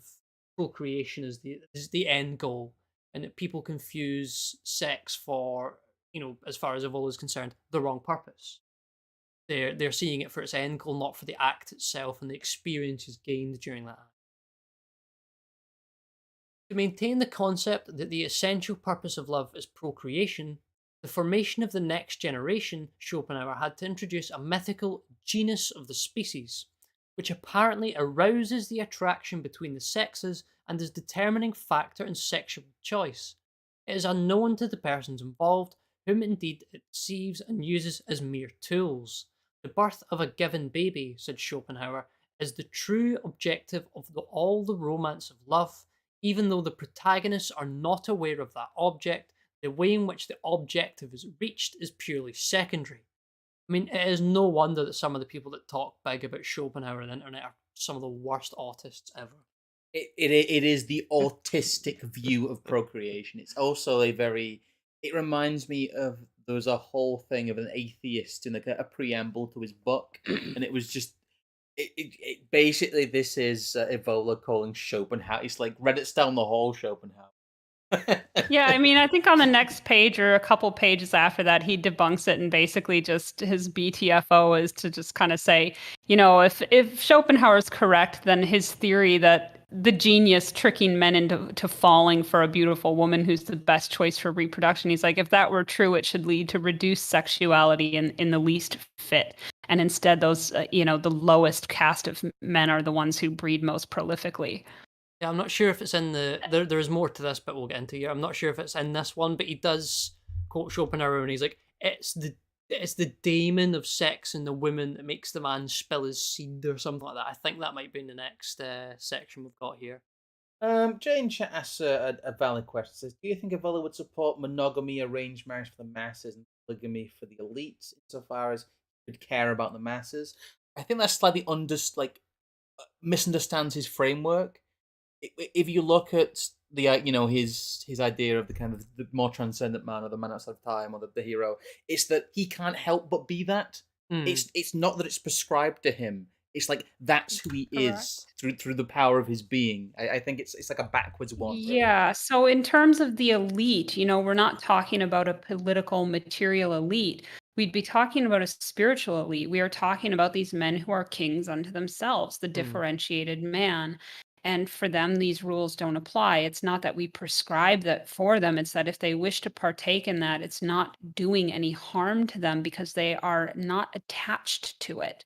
procreation is the end goal, and that people confuse sex for, as far as Evola is concerned, the wrong purpose. They're seeing it for its end goal, not for the act itself and the experiences gained during that act. To maintain the concept that the essential purpose of love is procreation, the formation of the next generation, Schopenhauer had to introduce a mythical genus of the species, which apparently arouses the attraction between the sexes and is determining factor in sexual choice. It is unknown to the persons involved, whom indeed it deceives and uses as mere tools. The birth of a given baby, said Schopenhauer, is the true objective of all the romance of love, even though the protagonists are not aware of that object. The way in which the objective is reached is purely secondary. I mean, it is no wonder that some of the people that talk big about Schopenhauer on the internet are some of the worst autists ever. it is the autistic view of procreation. It's also a very. It reminds me of there was a whole thing of an atheist in a preamble to his book, and it was just. Basically, this is Evola calling Schopenhauer. It's like Reddit's down the hall, Schopenhauer. Yeah, I mean, I think on the next page or a couple pages after that, he debunks it, and basically just his BTFO is to just kind of say, if Schopenhauer is correct, then his theory that the genius tricking men into falling for a beautiful woman who's the best choice for reproduction, he's like, if that were true, it should lead to reduced sexuality in the least fit. And instead, those, the lowest caste of men are the ones who breed most prolifically. Yeah, I'm not sure if it's in there is more to this, but we'll get into here. I'm not sure if it's in this one, but he does quote Schopenhauer and he's like, it's the daemon of sex in the woman that makes the man spill his seed or something like that. I think that might be in the next section we've got here. Jane asks a valid question. Says, "Do you think Evola would support monogamy, arranged marriage for the masses, and polygamy for the elites, insofar as he would care about the masses?" I think that's slightly misunderstands his framework. If you look at the his idea of the kind of the more transcendent man, or the man outside of time, or the hero, it's that he can't help but be that. Hmm. It's not that it's prescribed to him. It's like that's who he Correct. is through the power of his being. I think it's like a backwards one, really. Yeah. So, in terms of the elite, we're not talking about a political, material elite. We'd be talking about a spiritual elite. We are talking about these men who are kings unto themselves, the Hmm. differentiated man. And for them, these rules don't apply. It's not that we prescribe that for them. It's that if they wish to partake in that, it's not doing any harm to them because they are not attached to it,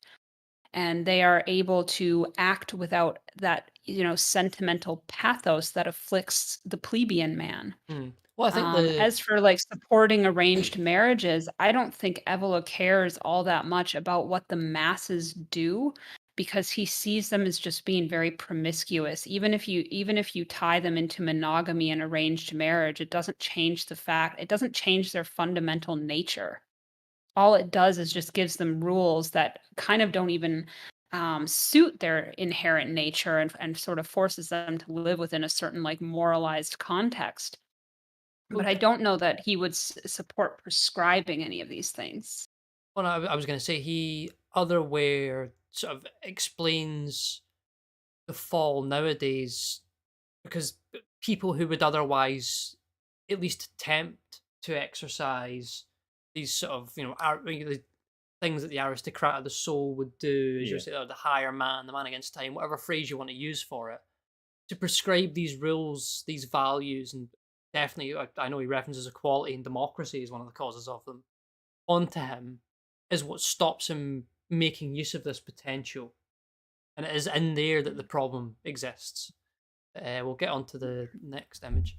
and they are able to act without that sentimental pathos that afflicts the plebeian man. Hmm. Well, I think the As for like supporting arranged marriages, I don't think Evola cares all that much about what the masses do, because he sees them as just being very promiscuous. Even if you tie them into monogamy and arranged marriage, it doesn't change their fundamental nature. All it does is just gives them rules that kind of don't even suit their inherent nature, and sort of forces them to live within a certain like moralized context. But I don't know that he would support prescribing any of these things. well, I was going to say he otherwhere sort of explains the fall nowadays because people who would otherwise at least attempt to exercise these sort of the things that the aristocrat of the soul would do, as you Yeah. say, or the higher man, the man against time, whatever phrase you want to use for it, to prescribe these rules, these values, and definitely, I know he references equality and democracy as one of the causes of them, onto him, is what stops him making use of this potential. And it is in there that the problem exists. We'll get on to the next image.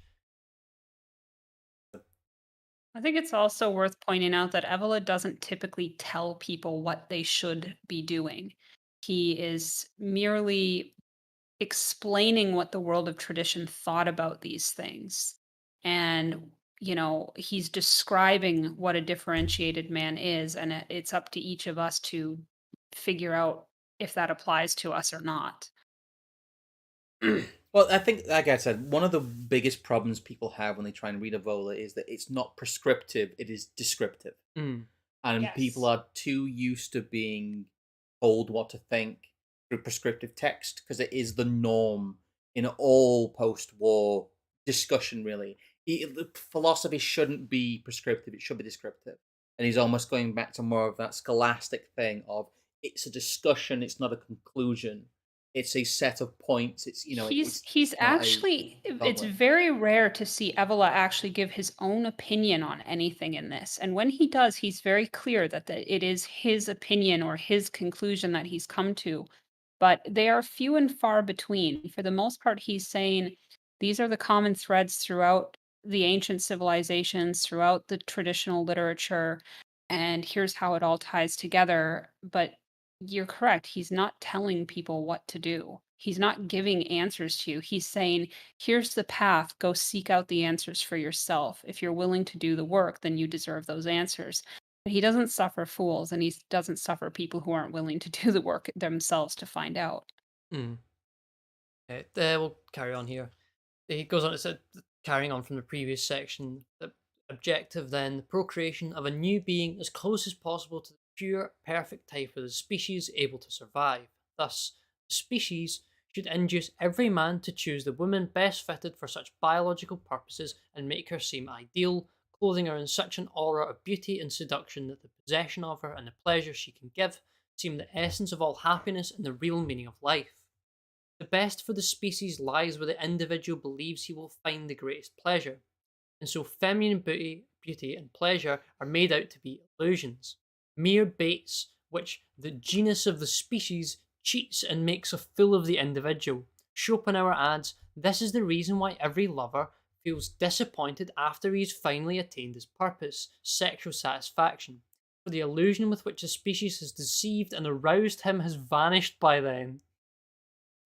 I think it's also worth pointing out that Evola doesn't typically tell people what they should be doing. He is merely explaining what the world of tradition thought about these things. And, he's describing what a differentiated man is. And it's up to each of us to figure out if that applies to us or not. Well, I think, like I said, one of the biggest problems people have when they try and read Evola is that it's not prescriptive; it is descriptive. Mm, And people Yes. are too used to being told what to think through prescriptive text because it is the norm in all post-war discussion. Really, philosophy shouldn't be prescriptive; it should be descriptive. And he's almost going back to more of that scholastic thing of it's a discussion, it's not a conclusion. It's a set of points. It's He's it's not a actually, it's dogma. very rare to see Evola actually give his own opinion on anything in this. And when he does, he's very clear that it is his opinion or his conclusion that he's come to. But they are few and far between. For the most part, he's saying these are the common threads throughout the ancient civilizations, throughout the traditional literature, and here's how it all ties together. But you're correct. He's not telling people what to do. He's not giving answers to you. He's saying, here's the path. Go seek out the answers for yourself. If you're willing to do the work, then you deserve those answers. But he doesn't suffer fools, and he doesn't suffer people who aren't willing to do the work themselves to find out. mm. We'll carry on here. He goes on to say, carrying on from the previous section, the objective then, the procreation of a new being as close as possible to the pure, perfect type of the species able to survive. Thus, the species should induce every man to choose the woman best fitted for such biological purposes and make her seem ideal, clothing her in such an aura of beauty and seduction that the possession of her and the pleasure she can give seem the essence of all happiness and the real meaning of life. The best for the species lies where the individual believes he will find the greatest pleasure, and so feminine beauty and pleasure are made out to be illusions, mere baits which the genus of the species cheats and makes a fool of the individual. Schopenhauer adds, this is the reason why every lover feels disappointed after he has finally attained his purpose, sexual satisfaction, for the illusion with which the species has deceived and aroused him has vanished by then.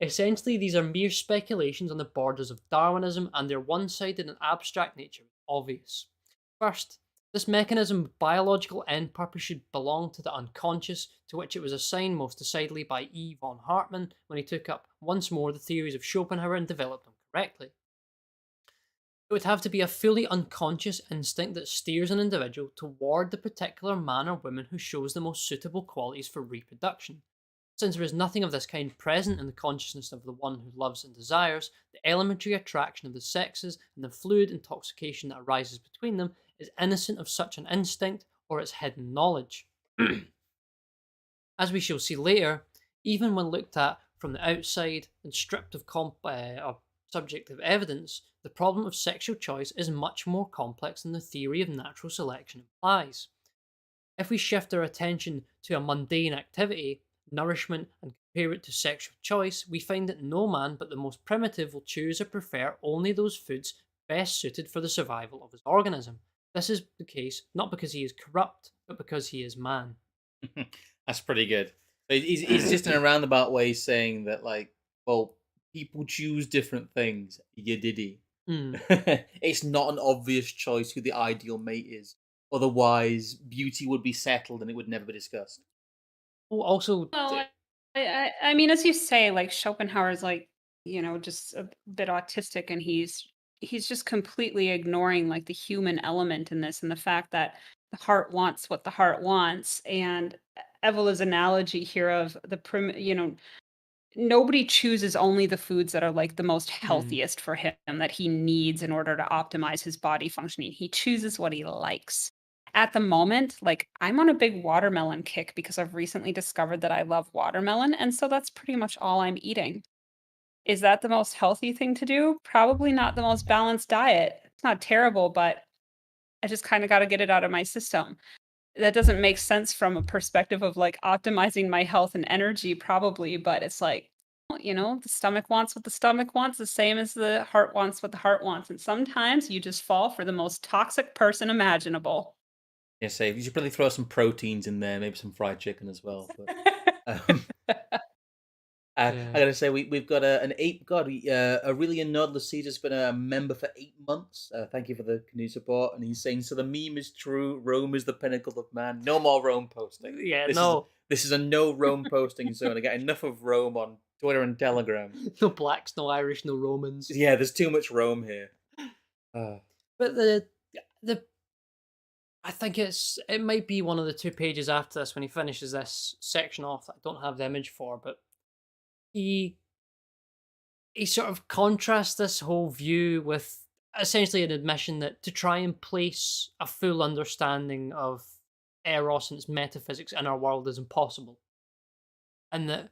Essentially, these are mere speculations on the borders of Darwinism, and their one-sided and abstract nature is obvious. First, this mechanism of biological end purpose should belong to the unconscious, to which it was assigned most decidedly by E. von Hartmann when he took up once more the theories of Schopenhauer and developed them correctly. It would have to be a fully unconscious instinct that steers an individual toward the particular man or woman who shows the most suitable qualities for reproduction. Since there is nothing of this kind present in the consciousness of the one who loves and desires, the elementary attraction of the sexes and the fluid intoxication that arises between them is innocent of such an instinct or its hidden knowledge. As we shall see later, even when looked at from the outside and stripped of subjective evidence, the problem of sexual choice is much more complex than the theory of natural selection implies. If we shift our attention to a mundane activity, nourishment, and compare it to sexual choice, we find that no man but the most primitive will choose or prefer only those foods best suited for the survival of his organism. This is the case not because he is corrupt, but because he is man. That's pretty good. So he's just in a roundabout way saying that, like, well, people choose different things. You did he? It's not an obvious choice who the ideal mate is. Otherwise, beauty would be settled and it would never be discussed. Oh, also, Well, I mean, as you say, like Schopenhauer is like, just a bit autistic, and he's just completely ignoring like the human element in this, and the fact that the heart wants what the heart wants. And Evola's analogy here of nobody chooses only the foods that are like the most healthiest for him, that he needs in order to optimize his body functioning. He chooses what he likes. At the moment, like, I'm on a big watermelon kick because I've recently discovered that I love watermelon, and so that's pretty much all I'm eating. Is that the most healthy thing to do? Probably not the most balanced diet. It's not terrible, but I just kind of got to get it out of my system. That doesn't make sense from a perspective of like optimizing my health and energy, probably, but it's like, well, the stomach wants what the stomach wants, the same as the heart wants what the heart wants. And sometimes you just fall for the most toxic person imaginable. Yeah, so you should probably throw some proteins in there, maybe some fried chicken as well. But I gotta say, we've got an ape god, Aurelian Nodless Caesar's been a member for 8 months. Thank you for the canoe support. And he's saying, so the meme is true. Rome is the pinnacle of man. No more Rome posting. Yeah, This is a no Rome posting zone. I get enough of Rome on Twitter and Telegram. No blacks, no Irish, no Romans. Yeah, there's too much Rome here. But I think it might be one of the 2 pages after this when he finishes this section off that I don't have the image for, but he sort of contrasts this whole view with essentially an admission that to try and place a full understanding of Eros and its metaphysics in our world is impossible. And that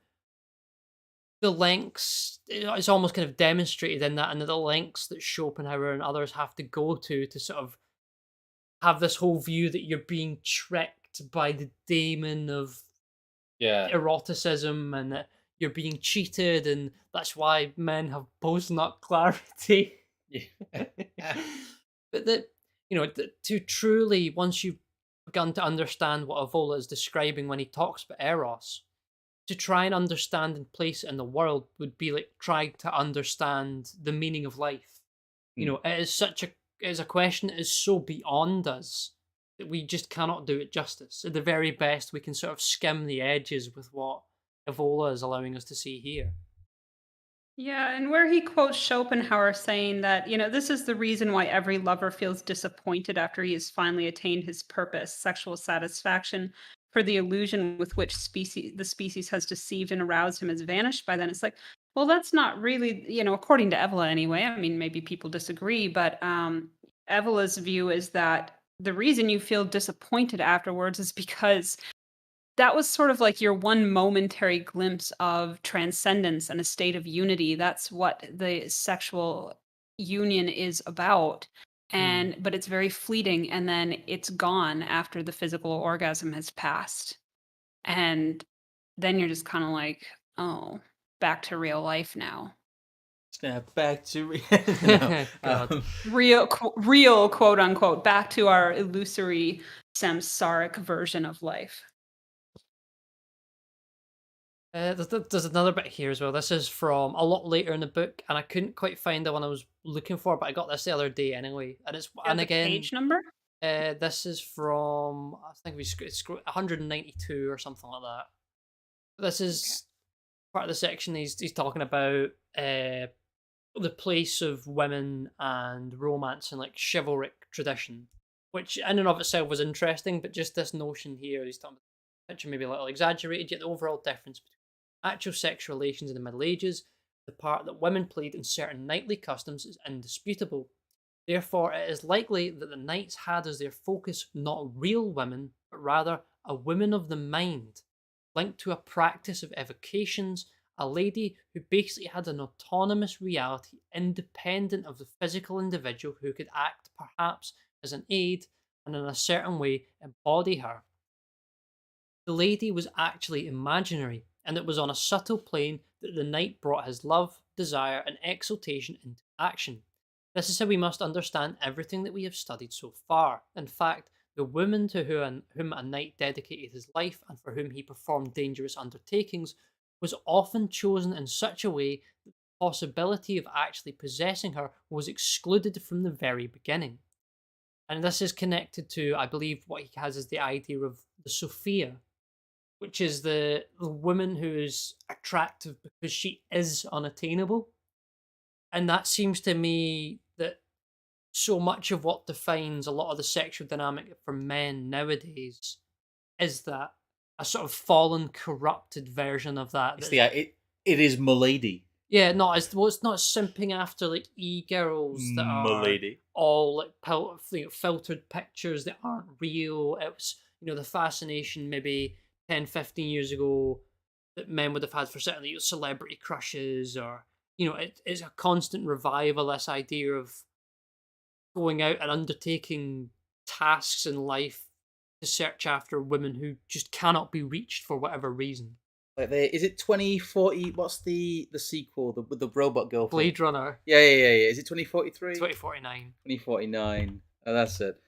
the lengths, it's almost kind of demonstrated in that, and the lengths that Schopenhauer and others have to go to sort of have this whole view that you're being tricked by the daemon of eroticism, and that you're being cheated, and that's why men have post-nut clarity. But that, to truly, once you've begun to understand what Evola is describing when he talks about Eros, to try and understand and place it in the world would be like trying to understand the meaning of life. It is a question that is so beyond us that we just cannot do it justice. At the very best, we can sort of skim the edges with what Evola is allowing us to see here. Yeah, and where he quotes Schopenhauer saying that, this is the reason why every lover feels disappointed after he has finally attained his purpose, sexual satisfaction, for the illusion with which the species has deceived and aroused him has vanished by then. It's like, well, that's not really, according to Evola anyway. I mean, maybe people disagree, but Evola's view is that the reason you feel disappointed afterwards is because that was sort of like your one momentary glimpse of transcendence and a state of unity. That's what the sexual union is about. But it's very fleeting, and then it's gone after the physical orgasm has passed. And then you're just kind of like, oh, back to real life now. Snap back to real quote unquote, back to our illusory samsaric version of life. There's another bit here as well. This is from a lot later in the book, and I couldn't quite find the one I was looking for, but I got this the other day anyway. Do you have And the again, page number? this is from, I think it's 192 or something like that. This Okay. is part of the section. He's talking about the place of women and romance and like chivalric tradition, which in and of itself was interesting. But just this notion here, he's talking about picture maybe a little exaggerated, yet the overall difference between actual sex relations in the Middle Ages, the part that women played in certain knightly customs, is indisputable. Therefore, it is likely that the knights had as their focus not real women, but rather a woman of the mind, linked to a practice of evocations, a lady who basically had an autonomous reality independent of the physical individual who could act perhaps as an aid and in a certain way embody her. The lady was actually imaginary, and it was on a subtle plane that the knight brought his love, desire, and exaltation into action. This is how we must understand everything that we have studied so far. In fact, the woman to whom a knight dedicated his life and for whom he performed dangerous undertakings was often chosen in such a way that the possibility of actually possessing her was excluded from the very beginning. And this is connected to, I believe, what he has is the idea of the Sophia, which is the woman who is attractive because she is unattainable. And that seems to me that so much of what defines a lot of the sexual dynamic for men nowadays is that a sort of fallen, corrupted version of that. It's it is Milady. Yeah, not as well. It's not simping after like e-girls that are Milady. all like filtered pictures that aren't real. It was the fascination maybe 10, 15 years ago that men would have had for certainly celebrity crushes, or it's a constant revival. This idea of going out and undertaking tasks in life to search after women who just cannot be reached for whatever reason. Like is it 2040? What's the sequel? With the robot girl. Blade Runner. Yeah. Is it 2043? 2049. 2049. Oh, that's it.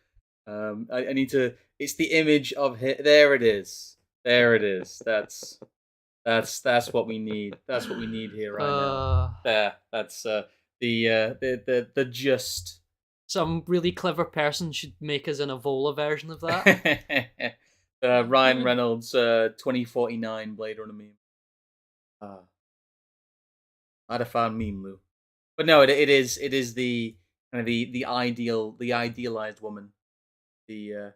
I need to. It's the image of him. There it is. There it is. That's what we need. That's what we need here right now. There. That's the just. Some really clever person should make us an Evola version of that. Ryan Reynolds 2049 Blade Runner meme. I'd have found meme, Lou. But no, it is the kind of the idealized woman. The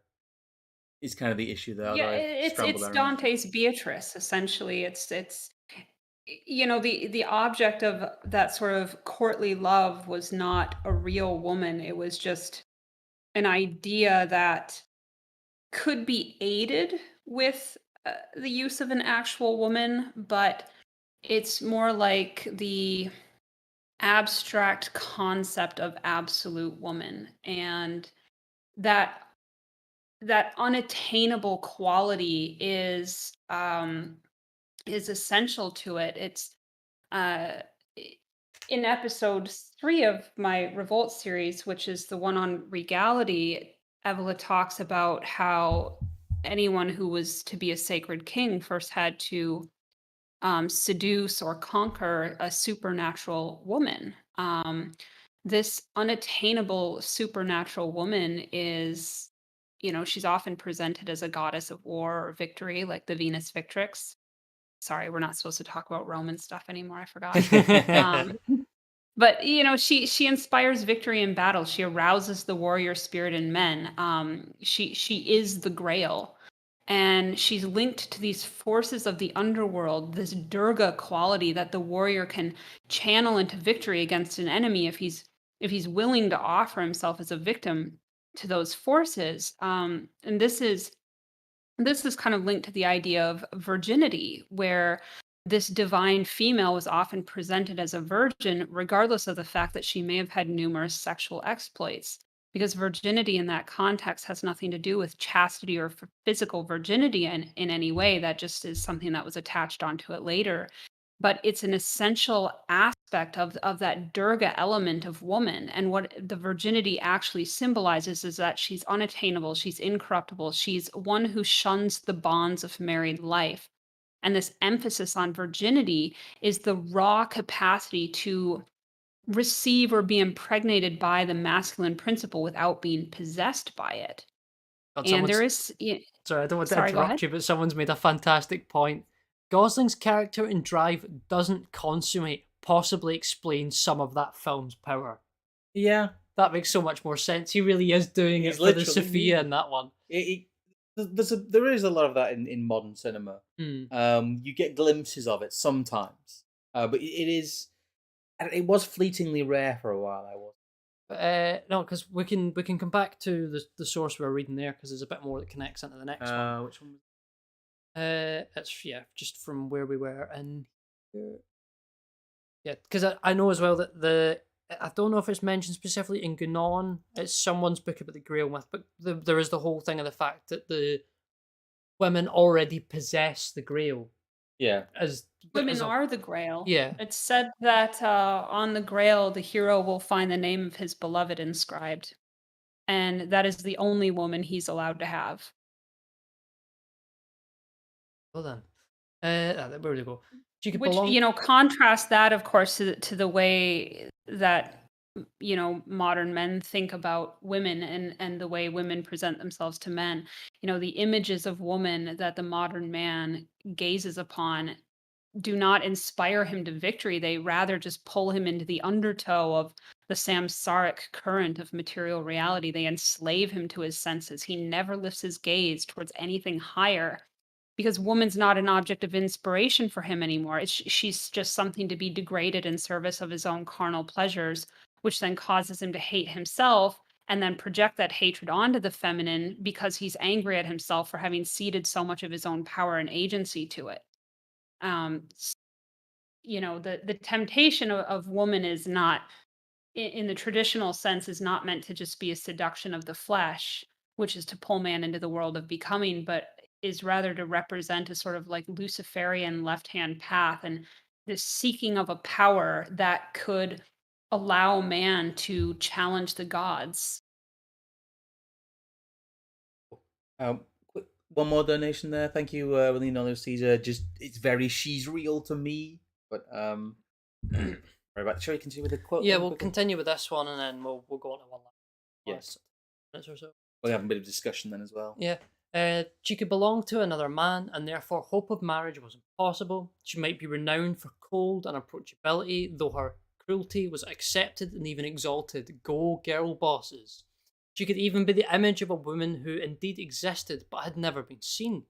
is kind of the issue that Yeah, I it's Dante's Beatrice essentially. It's the object of that sort of courtly love was not a real woman. It was just an idea that could be aided with the use of an actual woman, but it's more like the abstract concept of absolute woman, and that unattainable quality is essential to it. It's uh, in episode 3 of my Revolt series, which is the one on regality. Evola talks about how anyone who was to be a sacred king first had to seduce or conquer a supernatural woman. This unattainable supernatural woman is, she's often presented as a goddess of war or victory, like the Venus Victrix. Sorry, we're not supposed to talk about Roman stuff anymore. I forgot. But she inspires victory in battle. She arouses the warrior spirit in men. She is the Grail, and she's linked to these forces of the underworld. This Durga quality that the warrior can channel into victory against an enemy if he's willing to offer himself as a victim to those forces. And this is kind of linked to the idea of virginity, where this divine female was often presented as a virgin, regardless of the fact that she may have had numerous sexual exploits. Because virginity in that context has nothing to do with chastity or physical virginity in any way. That just is something that was attached onto it later. But it's an essential aspect of that Durga element of woman. And what the virginity actually symbolizes is that she's unattainable, she's incorruptible, she's one who shuns the bonds of married life. And this emphasis on virginity is the raw capacity to receive or be impregnated by the masculine principle without being possessed by it. God, And there someone's is, sorry, I don't want to sorry, go ahead. interrupt you, but someone's made a fantastic point. Gosling's character in Drive doesn't consummate, possibly explain some of that film's power. Yeah, That makes so much more sense. He really is doing he's it for the literally Sophia needed. in that one. There is a lot of that in modern cinema. Hmm. You get glimpses of it sometimes, but it was fleetingly rare for a while. I was. No, because we can come back to the source we're reading there because there's a bit more that connects into the next one. Which one? It's just from where we were in here. Yeah, because I know as well that I don't know if it's mentioned specifically in Gunon. It's someone's book about the Grail myth, but there is the whole thing of the fact that the women already possess the Grail Yeah. as Women are the Grail. Yeah. It's said that on the Grail, the hero will find the name of his beloved inscribed. And that is the only woman he's allowed to have. Well then, where do we go? She could Which, belong. contrast that, of course, to the way that, modern men think about women and the way women present themselves to men. The images of woman that the modern man gazes upon do not inspire him to victory. They rather just pull him into the undertow of the samsaric current of material reality. They enslave him to his senses. He never lifts his gaze towards anything higher because woman's not an object of inspiration for him anymore. She's just something to be degraded in service of his own carnal pleasures, which then causes him to hate himself and then project that hatred onto the feminine because he's angry at himself for having ceded so much of his own power and agency to it. um the temptation of woman is not in the traditional sense is not meant to just be a seduction of the flesh, which is to pull man into the world of becoming, but is rather to represent a sort of like Luciferian left hand path and this seeking of a power that could allow man to challenge the gods. One more donation there. Thank you, William Caesar. Just it's very she's real to me. But right about. Shall we continue with the quote? Yeah, we'll continue with this one and then we'll go on to one last. Yes. Minutes or so. We'll have a bit of discussion then as well. Yeah. She could belong to another man, and therefore hope of marriage was impossible. She might be renowned for cold unapproachability, though her cruelty was accepted and even exalted. Go, girl bosses. She could even be the image of a woman who indeed existed but had never been seen.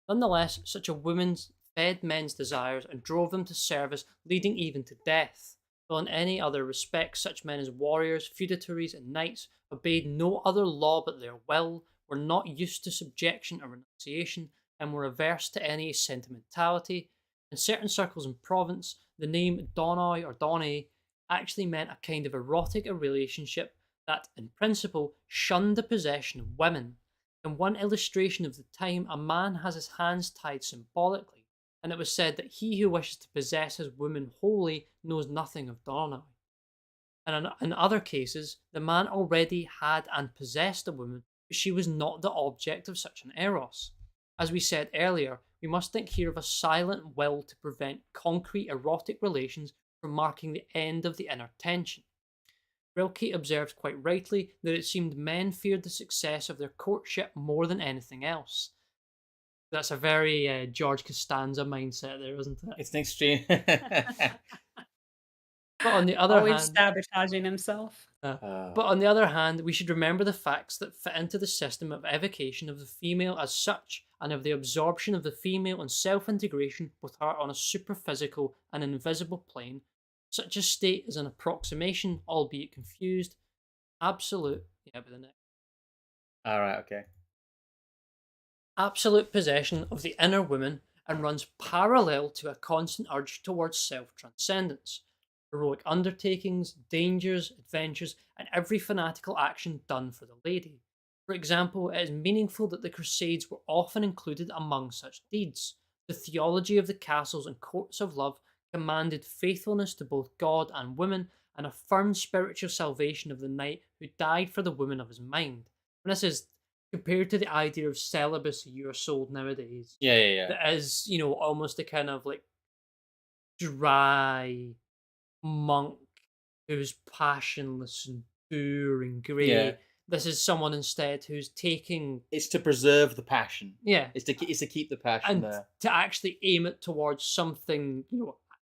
Nonetheless, such a woman fed men's desires and drove them to service, leading even to death. While in any other respect, such men as warriors, feudatories, and knights obeyed no other law but their will, were not used to subjection or renunciation, and were averse to any sentimentality. In certain circles in Provence, the name Donoi or Donny actually meant a kind of erotic relationship that, in principle, shunned the possession of women. In one illustration of the time, a man has his hands tied symbolically, and it was said that he who wishes to possess his woman wholly knows nothing of Donoi. And in other cases, the man already had and possessed a woman, but she was not the object of such an eros. As we said earlier, we must think here of a silent will to prevent concrete erotic relations from marking the end of the inner tension. Rilke observes quite rightly that it seemed men feared the success of their courtship more than anything else. That's a very George Costanza mindset there, isn't it? It's an extreme. But on the other Always hand, sabotaging himself. but on the other hand, we should remember the facts that fit into the system of evocation of the female as such, and of the absorption of the female and self-integration with her on a superphysical and invisible plane. Such a state is an approximation, albeit confused, absolute. Yeah, but the next. All right. Okay. Absolute possession of the inner woman and runs parallel to a constant urge towards self-transcendence. Heroic undertakings, dangers, adventures, and every fanatical action done for the lady. For example, it is meaningful that the Crusades were often included among such deeds. The theology of the castles and courts of love commanded faithfulness to both God and woman, and affirmed spiritual salvation of the knight who died for the woman of his mind. And this is compared to the idea of celibacy you're sold nowadays, Yeah. that is, almost a kind of like dry monk who's passionless and poor and Yeah. grey. This is someone instead who's taking, It's to preserve the passion. yeah, It's to keep the passion and there. to actually aim it towards something,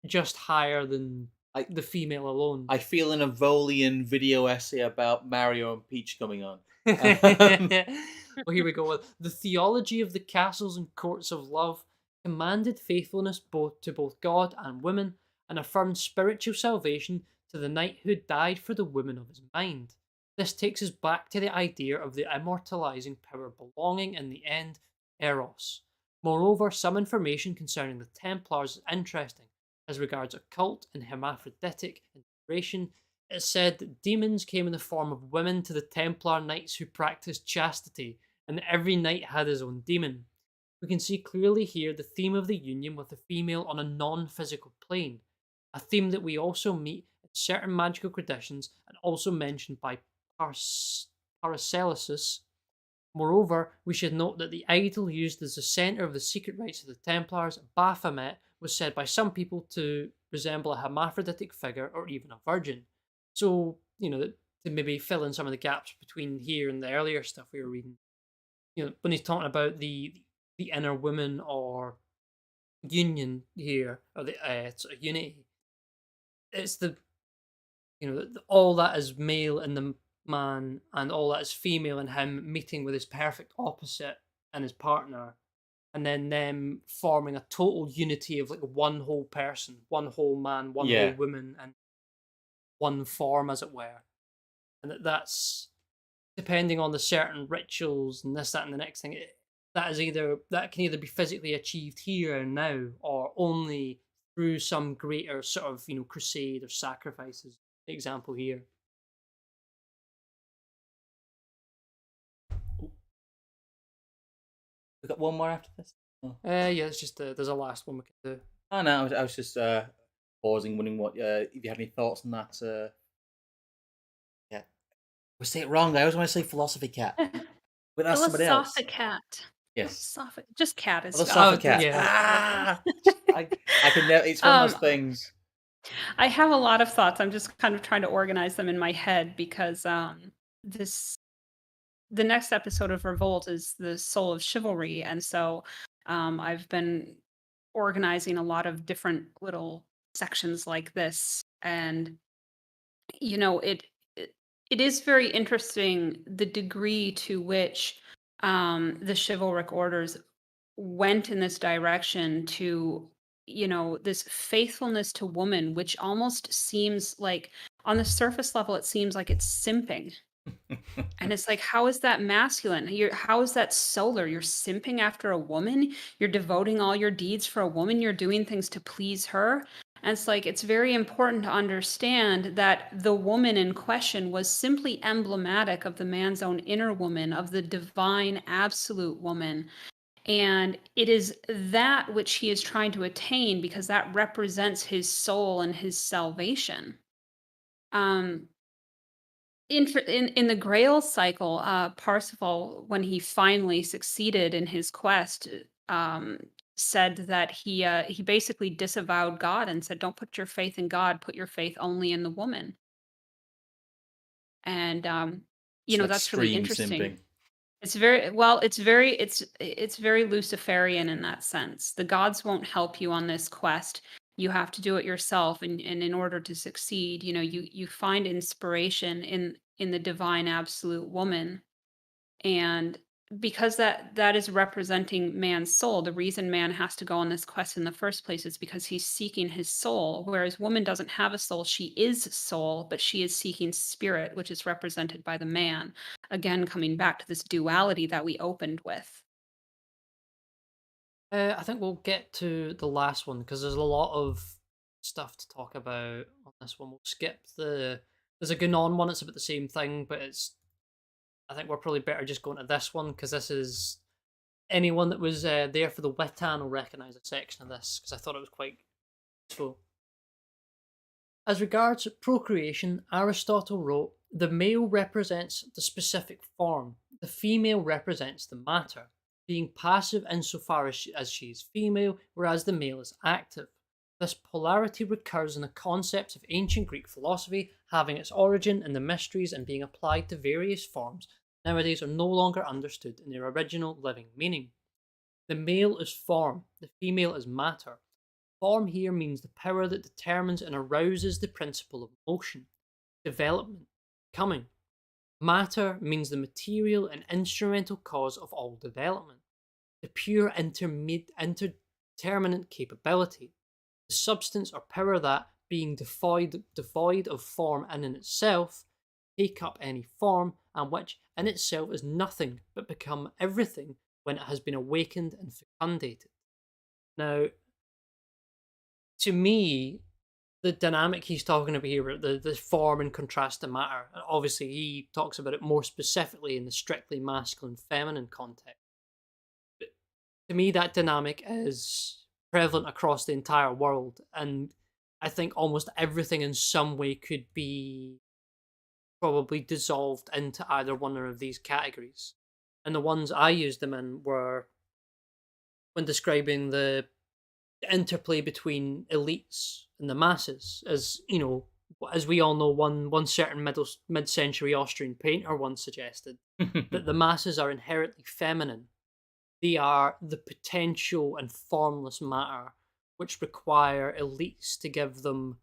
just higher than I the female alone. I feel an Evolian video essay about Mario and Peach coming on. Well, here we go. The theology of the castles and courts of love commanded faithfulness both to both God and women, and affirmed spiritual salvation to the knight who died for the woman of his mind. This takes us back to the idea of the immortalizing power belonging, in the end, Eros. Moreover, some information concerning the Templars is interesting as regards occult and hermaphroditic integration. It said that demons came in the form of women to the Templar knights who practiced chastity, and that every knight had his own demon. We can see clearly here the theme of the union with the female on a non-physical plane, a theme that we also meet in certain magical traditions and also mentioned by Paracelsus. Moreover, we should note that the idol used as the centre of the secret rites of the Templars, Baphomet, was said by some people to resemble a hermaphroditic figure or even a virgin. So, to maybe fill in some of the gaps between here and the earlier stuff we were reading, when he's talking about the inner woman or union here, or the sort of unity, it's all that is male in the man and all that is female in him meeting with his perfect opposite and his partner, and then them forming a total unity of like one whole person, one whole man, one whole woman, and one form, as it were. And that's depending on the certain rituals and this, that, and the next thing. That can either be physically achieved here and now, or only through some greater sort of crusade or sacrifices. Example here. We got one more after this. Yeah, it's just there's a last one we can do. Oh no, I was just pausing, wondering what if you had any thoughts on that. Yeah, we say it wrong. I always want to say PhilosophiCat, but that's somebody else. PhilosophiCat. Yes, Just cat is PhilosophiCat. Yeah. I can never. It's one of those things. I have a lot of thoughts. I'm just kind of trying to organize them in my head because the next episode of Revolt is the soul of chivalry, and so I've been organizing a lot of different little sections like this, and it is very interesting the degree to which the chivalric orders went in this direction to this faithfulness to woman, which almost seems like on the surface level it seems like it's simping. And it's like, how is that masculine? How is that solar? You're simping after a woman. You're devoting all your deeds for a woman. You're doing things to please her. And it's like, it's very important to understand that the woman in question was simply emblematic of the man's own inner woman, of the divine absolute woman. And it is that which he is trying to attain because that represents his soul and his salvation. In the Grail cycle, Parsifal, when he finally succeeded in his quest, said that he basically disavowed God and said, "Don't put your faith in God. Put your faith only in the woman." And that's really interesting. Simping. It's very well. It's very Luciferian in that sense. The gods won't help you on this quest. You have to do it yourself, and in order to succeed, you find inspiration in the divine absolute woman, and because that is representing man's soul. The reason man has to go on this quest in the first place is because he's seeking his soul, whereas woman doesn't have a soul. She is soul, but she is seeking spirit, which is represented by the man. Again, coming back to this duality that we opened with. I think we'll get to the last one because there's a lot of stuff to talk about on this one. We'll skip there's a Guinan one. It's about the same thing, but I think we're probably better just going to this one because this is anyone that was there for the Witan will recognise a section of this because I thought it was quite useful. As regards procreation, Aristotle wrote, "The male represents the specific form. The female represents the matter, being passive insofar as she is female, whereas the male is active. This polarity recurs in the concepts of ancient Greek philosophy, having its origin in the mysteries and being applied to various forms nowadays are no longer understood in their original living meaning. The male is form, the female is matter. Form here means the power that determines and arouses the principle of motion, development, coming. Matter means the material and instrumental cause of all development, the pure indeterminate capability, the substance or power that, being devoid of form and in itself, take up any form, and which in itself is nothing but become everything when it has been awakened and fecundated. Now, to me, the dynamic he's talking about here, the form in contrast to matter, and obviously he talks about it more specifically in the strictly masculine feminine context. But to me, that dynamic is prevalent across the entire world, and I think almost everything in some way could be probably dissolved into either one of these categories. And the ones I used them in were when describing the interplay between elites and the masses, as you know, as we all know, one certain mid-century Austrian painter once suggested that the masses are inherently feminine. They are the potential and formless matter which require elites to give them,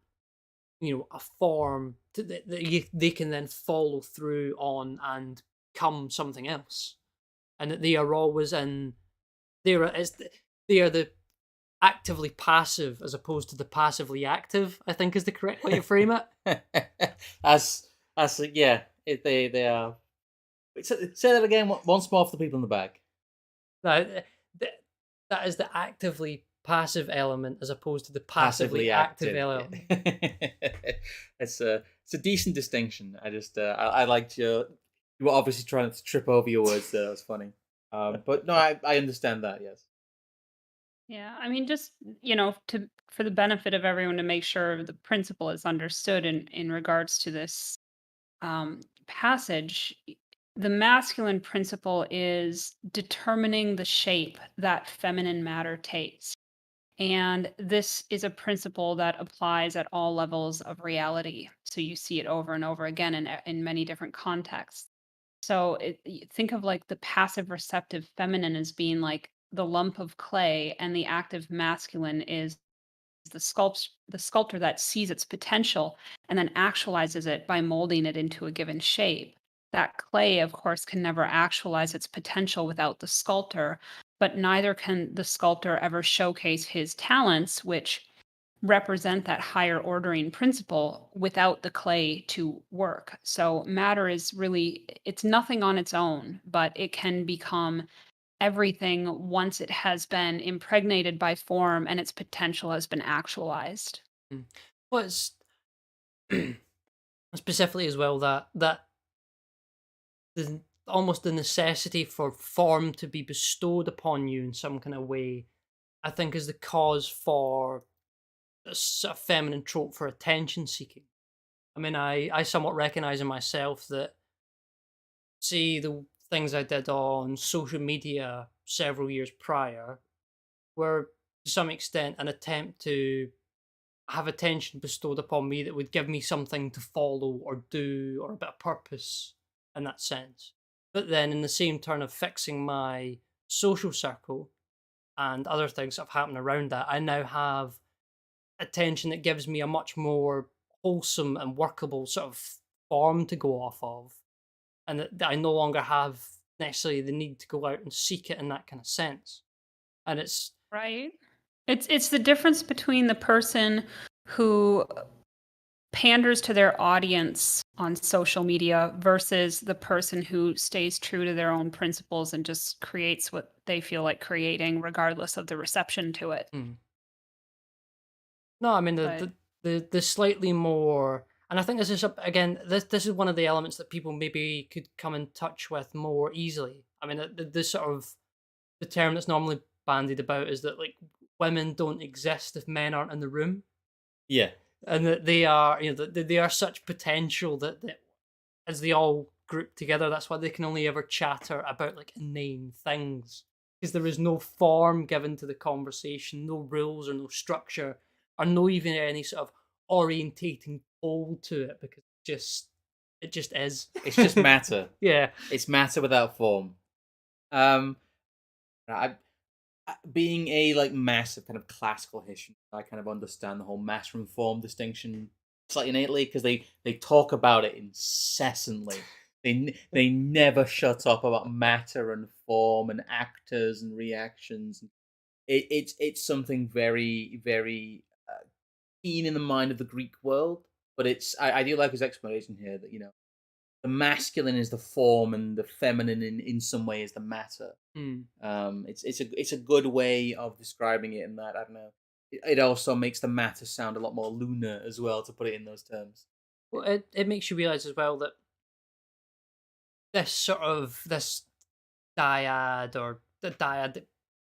a form that they can then follow through on and become something else, and that they are always in. They are the actively passive as opposed to the passively active, I think is the correct way to frame it. Yeah, they are. Say that again once more for the people in the back. That is the actively passive element as opposed to the passively active element. Yeah. It's a decent distinction. I liked you were obviously trying to trip over your words there. That was funny. But no, I understand that. Yes. Yeah, I mean, just for the benefit of everyone to make sure the principle is understood in regards to this passage, the masculine principle is determining the shape that feminine matter takes. And this is a principle that applies at all levels of reality. So you see it over and over again in many different contexts. So think of like the passive receptive feminine as being like the lump of clay, and the active masculine is the sculptor that sees its potential and then actualizes it by molding it into a given shape. That clay, of course, can never actualize its potential without the sculptor, but neither can the sculptor ever showcase his talents, which represent that higher ordering principle, without the clay to work. So matter is really, it's nothing on its own, but it can become everything once it has been impregnated by form and its potential has been actualized. Mm. Well, it's specifically as well that almost the necessity for form to be bestowed upon you in some kind of way, I think, is the cause for a sort of feminine trope for attention seeking. I mean, I somewhat recognize in myself that, see, the things I did on social media several years prior were to some extent an attempt to have attention bestowed upon me that would give me something to follow or do or a bit of purpose in that sense. But then, in the same turn of fixing my social circle and other things that have happened around that, I now have attention that gives me a much more wholesome and workable sort of form to go off of, and that I no longer have necessarily the need to go out and seek it in that kind of sense. And it's Right. It's the difference between the person who panders to their audience on social media versus the person who stays true to their own principles and just creates what they feel like creating regardless of the reception to it. No, I mean But the slightly more, and I think this is again this is one of the elements that people maybe could come in touch with more easily. I mean, the sort of the term that's normally bandied about is that, like, women don't exist if men aren't in the room, Yeah. and that they are, that they are such potential that as they all grouped together. That's why they can only ever chatter about like inane things, because there is no form given to the conversation, no rules or no structure, or no even any sort of orientating pole to it, because it just is. It's just matter. Yeah. It's matter without form. Um, I, being a like massive kind of classical history, I kind of understand the whole matter and form distinction slightly innately, because they talk about it incessantly. They never shut up about matter and form and actors and reactions. It's something very very keen in the mind of the Greek world. But I do like his explanation here that the masculine is the form and the feminine in some way is the matter. Hmm. It's a good way of describing it in that, I don't know. It also makes the matter sound a lot more lunar as well, to put it in those terms. Well, it makes you realize as well that this dyad, or the dyad that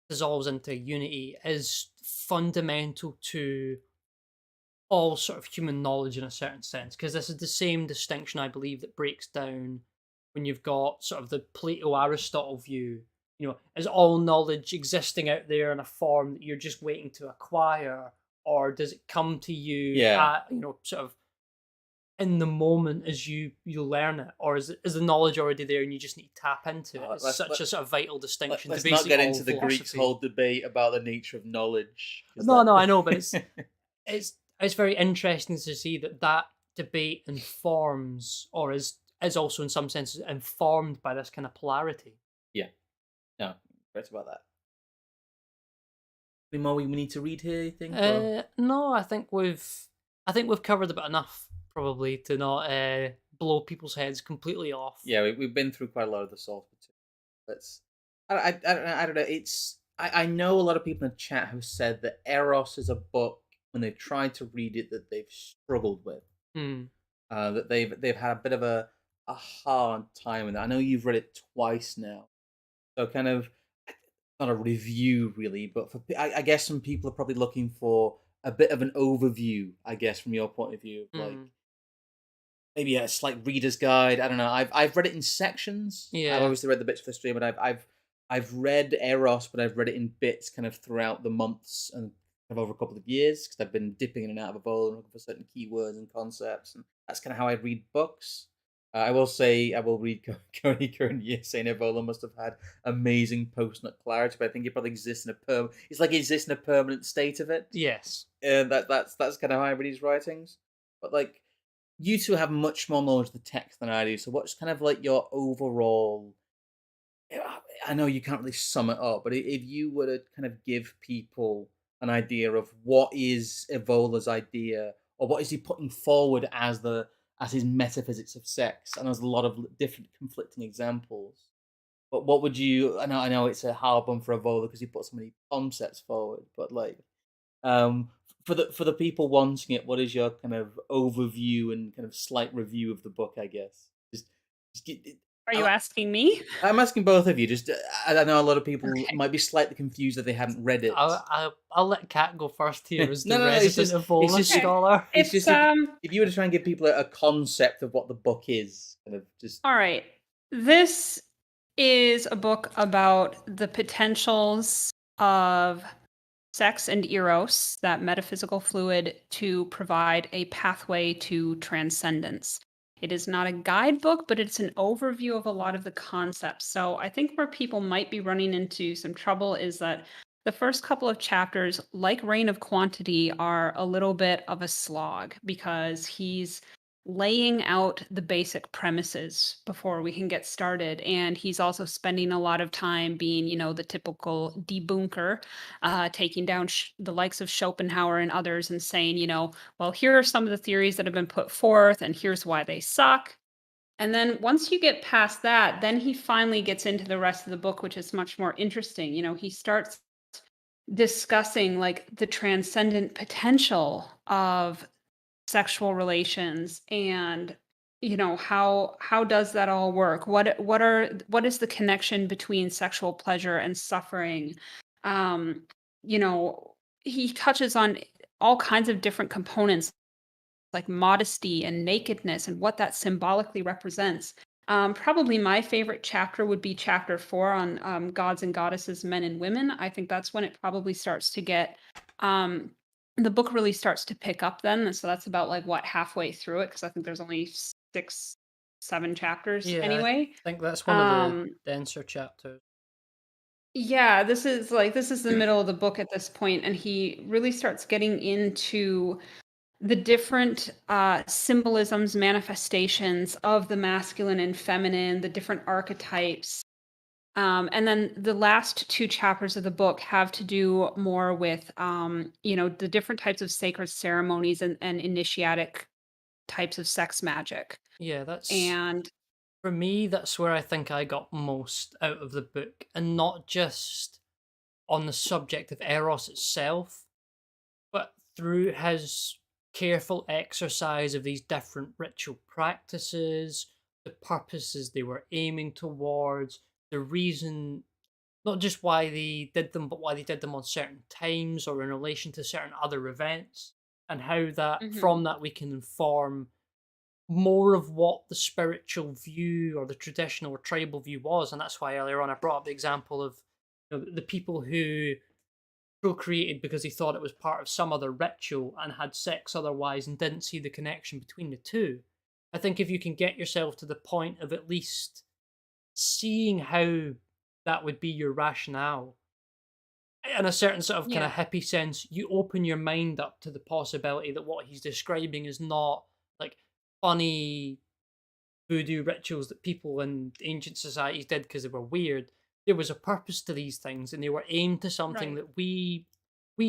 dissolves into unity, is fundamental to all sort of human knowledge in a certain sense, because this is the same distinction, I believe, that breaks down when you've got sort of the Plato Aristotle view. Is all knowledge existing out there in a form that you're just waiting to acquire, or does it come to you Yeah. at, sort of in the moment as you learn it, or is the knowledge already there and you just need to tap into it? It's such a sort of vital distinction. Let's to not get all into the Greeks' philosophy. whole debate about the nature of knowledge. No, I know, but it's very interesting to see that debate informs, or is also in some senses informed by this kind of polarity. Yeah. No, right about that. Any more we need to read here, you think? No, I think we've covered about enough, probably, to not blow people's heads completely off. Yeah, we've been through quite a lot of the source material. Let's. I don't know. I know a lot of people in the chat have said that Eros is a book, when they've tried to read it, that they've struggled with. That they've had a bit of a hard time with it. I know you've read it twice now, so kind of not a review really, but I guess some people are probably looking for a bit of an overview. I guess from your point of view, like maybe a slight reader's guide. I don't know. I've read it in sections. Yeah. I've obviously read the bits for the stream, but I've read Eros, but I've read it in bits kind of throughout the months and kind of over a couple of years, because I've been dipping in and out of Evola and looking for certain keywords and concepts, and that's kind of how I read books. I will say I will read current year saying Evola must have had amazing post-nut clarity, but I think it probably exists in it's like it exists in a permanent state of it. Yes. That's kind of how I read his writings. But like, you two have much more knowledge of the text than I do, so what's kind of like your overall? I know you can't really sum it up, but if you were to kind of give people an idea of what is Evola's idea, or what is he putting forward as his metaphysics of sex, and there's a lot of different conflicting examples. But what would you? I know it's a hard one for Evola because he put so many concepts forward. But like, for the people wanting it, what is your kind of overview and kind of slight review of the book? I guess. Are you asking me? I'm asking both of you. Just, I know a lot of people might be slightly confused that they haven't read it. I'll let Kat go first here as the No, resident Evola scholar. It's just if you were to try and give people a concept of what the book is, kind of just. All right. This is a book about the potentials of sex and eros, that metaphysical fluid, to provide a pathway to transcendence. It is not a guidebook, but it's an overview of a lot of the concepts. So I think where people might be running into some trouble is that the first couple of chapters, like Reign of Quantity, are a little bit of a slog, because he's laying out the basic premises before we can get started. And he's also spending a lot of time being, the typical debunker, taking down the likes of Schopenhauer and others and saying, well, here are some of the theories that have been put forth, and here's why they suck. And then once you get past that, then he finally gets into the rest of the book, which is much more interesting. He starts discussing like the transcendent potential of sexual relations, and how does that all work, what is the connection between sexual pleasure and suffering. He touches on all kinds of different components, like modesty and nakedness, and what that symbolically represents. Probably my favorite chapter would be chapter 4 on gods and goddesses, men and women. I think that's when it probably starts to get, um, the book really starts to pick up then. And so that's about like what, halfway through it, because I think there's only six, 7 chapters Yeah, I anyway. think that's one of the Um, denser chapters. yeah, this is the middle of the book at this point, and he really starts getting into the different symbolisms, manifestations of the masculine and feminine, the different archetypes. And then the last 2 chapters of the book have to do more with, the different types of sacred ceremonies and initiatic types of sex magic. Yeah, that's And for me, that's where I think I got most out of the book, and not just on the subject of Eros itself, but through his careful exercise of these different ritual practices, the purposes they were aiming towards, the reason, not just why they did them, but why they did them on certain times or in relation to certain other events, and how that mhm, from that we can inform more of what the spiritual view or the traditional or tribal view was. And that's why earlier on I brought up the example of the people who procreated because they thought it was part of some other ritual and had sex otherwise and didn't see the connection between the two. I think if you can get yourself to the point of at least seeing how that would be your rationale, in a certain sort of kind of yeah, hippie sense, you open your mind up to the possibility that what he's describing is not like funny voodoo rituals that people in ancient societies did because they were weird. There was a purpose to these things, and they were aimed to something right. that we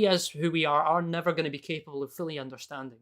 as who we are never going to be capable of fully understanding.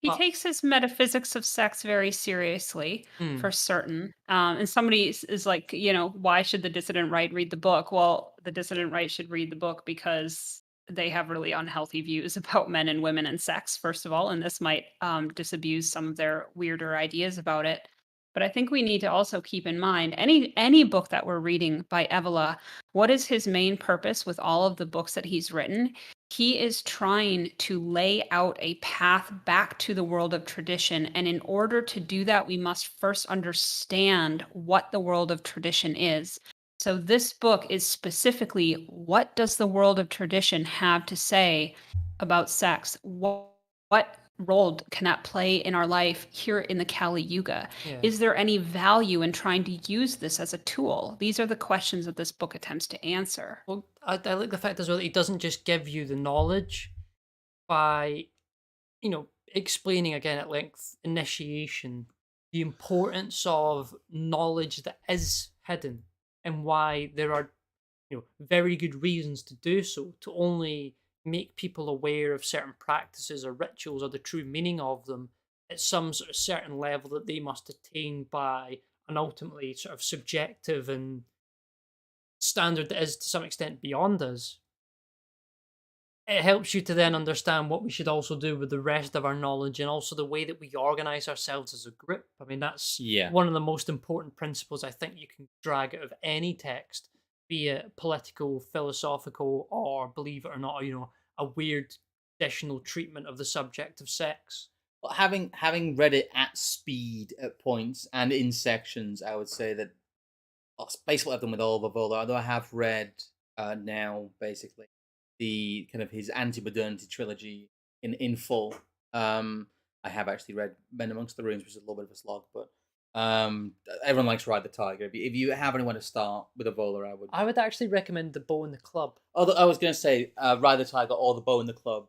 He But takes his metaphysics of sex very seriously, mm, for certain. And somebody is like, why should the dissident right read the book? Well, the dissident right should read the book because they have really unhealthy views about men and women and sex, first of all, and this might disabuse some of their weirder ideas about it. But I think we need to also keep in mind any book that we're reading by Evola, what is his main purpose with all of the books that he's written? He is trying to lay out a path back to the world of tradition. And in order to do that, we must first understand what the world of tradition is. So, this book is specifically, what does the world of tradition have to say about sex? What role can that play in our life here in the Kali Yuga? yeah. Is there any value in trying to use this as a tool? These are the questions that this book attempts to answer. Well, I like the fact as well that he doesn't just give you the knowledge by explaining again at length initiation, the importance of knowledge that is hidden, and why there are very good reasons to do so, to only make people aware of certain practices or rituals or the true meaning of them at some sort of certain level that they must attain by an ultimately sort of subjective and standard that is to some extent beyond us. It helps you to then understand what we should also do with the rest of our knowledge, and also the way that we organize ourselves as a group. I mean, that's Yeah. one of the most important principles I think you can drag out of any text, be it political, philosophical, or believe it or not, a weird traditional treatment of the subject of sex. But having read it at speed at points and in sections, I would say that that's basically what I've done with all of Evola. Although I have read now basically the kind of his anti-modernity trilogy in full. I have actually read Men Amongst the Ruins, which is a little bit of a slog, but everyone likes Ride the Tiger. If you have anyone to start with Evola, I would. I would actually recommend The Bow in the Club. Although I was going to say Ride the Tiger or The Bow in the Club.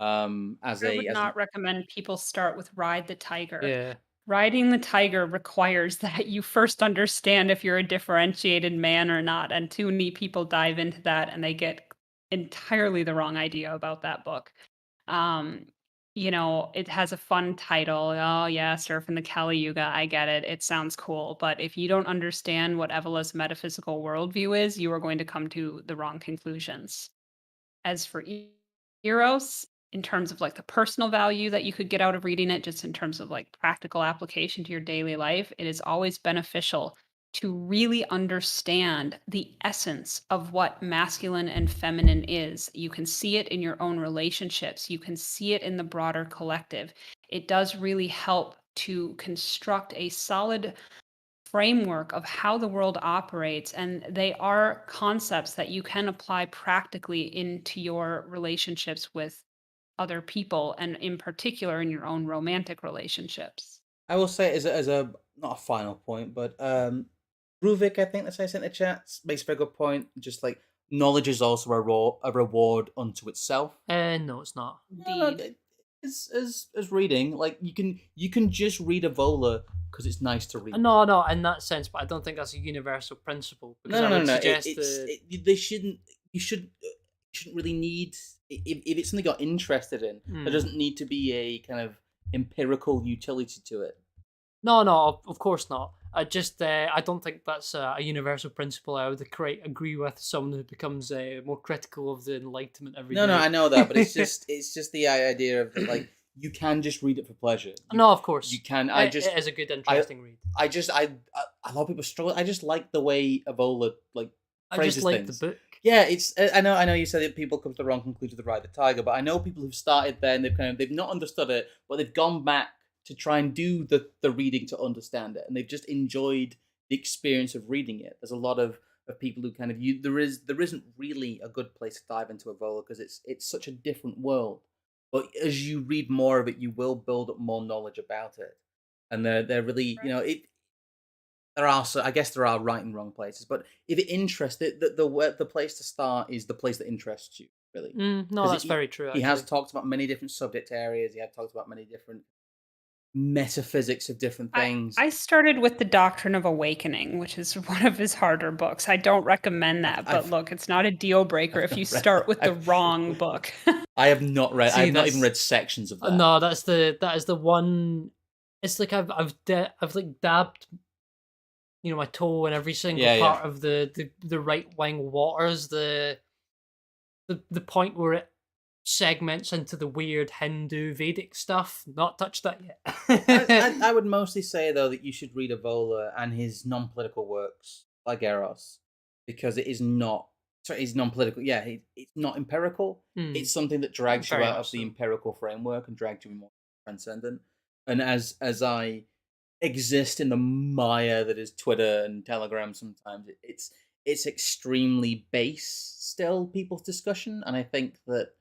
I would not recommend people start with Ride the Tiger. Yeah. Riding the tiger requires that you first understand if you're a differentiated man or not. And too many people dive into that and they get entirely the wrong idea about that book. Um, it has a fun title. Oh, yeah, Surf in the Kali Yuga. I get it. It sounds cool. But if you don't understand what Evola's metaphysical worldview is, you are going to come to the wrong conclusions. As for Eros, in terms of like the personal value that you could get out of reading it, just in terms of like practical application to your daily life, it is always beneficial to really understand the essence of what masculine and feminine is. You can see it in your own relationships, you can see it in the broader collective. It does really help to construct a solid framework of how the world operates, and they are concepts that you can apply practically into your relationships with other people, and in particular in your own romantic relationships. I will say as a not a final point, but Ruvik, I think that's how I sent the chat, makes a very good point. Just like knowledge is also a reward unto itself. No, it's not. No, no, Indeed. as reading, like you can just read Evola because it's nice to read. No, no, in that sense, but I don't think that's a universal principle because No, I no, would no, no. suggest the They shouldn't. You shouldn't really need if it's something you're interested in. There mm. doesn't need to be a kind of empirical utility to it. No, no, of course not. I don't think that's a universal principle. I would agree with someone who becomes more critical of the Enlightenment every No, no, day. I know that, but it's just the idea of that, like you can just read it for pleasure. No, of course. You can. It is a good, interesting read. A lot of people struggle. I just like the way Evola like I phrases just like things. the book. Yeah, it's. I know. You said that people come to the wrong conclusion to ride the tiger, but I know people who've started there and they've not understood it, but they've gone back to try and do the reading to understand it, and they've just enjoyed the experience of reading it. There's a lot of people who kind of there isn't really a good place to dive into Evola because it's such a different world. But as you read more of it, you will build up more knowledge about it, and they're really it there are I guess there are right and wrong places, but if it interests the place to start is the place that interests you really. No, that's very true. He has Actually, talked about many different subject areas. He has talked about many different metaphysics of different I things. I started with The Doctrine of Awakening, which is one of his harder books. I don't recommend I've that, but I've, look, it's not a deal breaker I've if you not read start that. with the wrong book. I have not read. I see, have not even that's read sections of that. no, that is the one. It's like I've like dabbed, my toe in every single Yeah, yeah. part of the right wing waters. The point where it segments into the weird Hindu Vedic stuff. Not touched that I, yet. I I would mostly say though that you should read Evola and his non-political works like Eros because it is not. Sorry, he's non-political. Yeah, it's not empirical. Hmm, It's something that drags you very out much of the so. empirical framework and drags you more transcendent. And as I exist in the mire that is Twitter and Telegram, sometimes it's extremely base still people's discussion, and I think that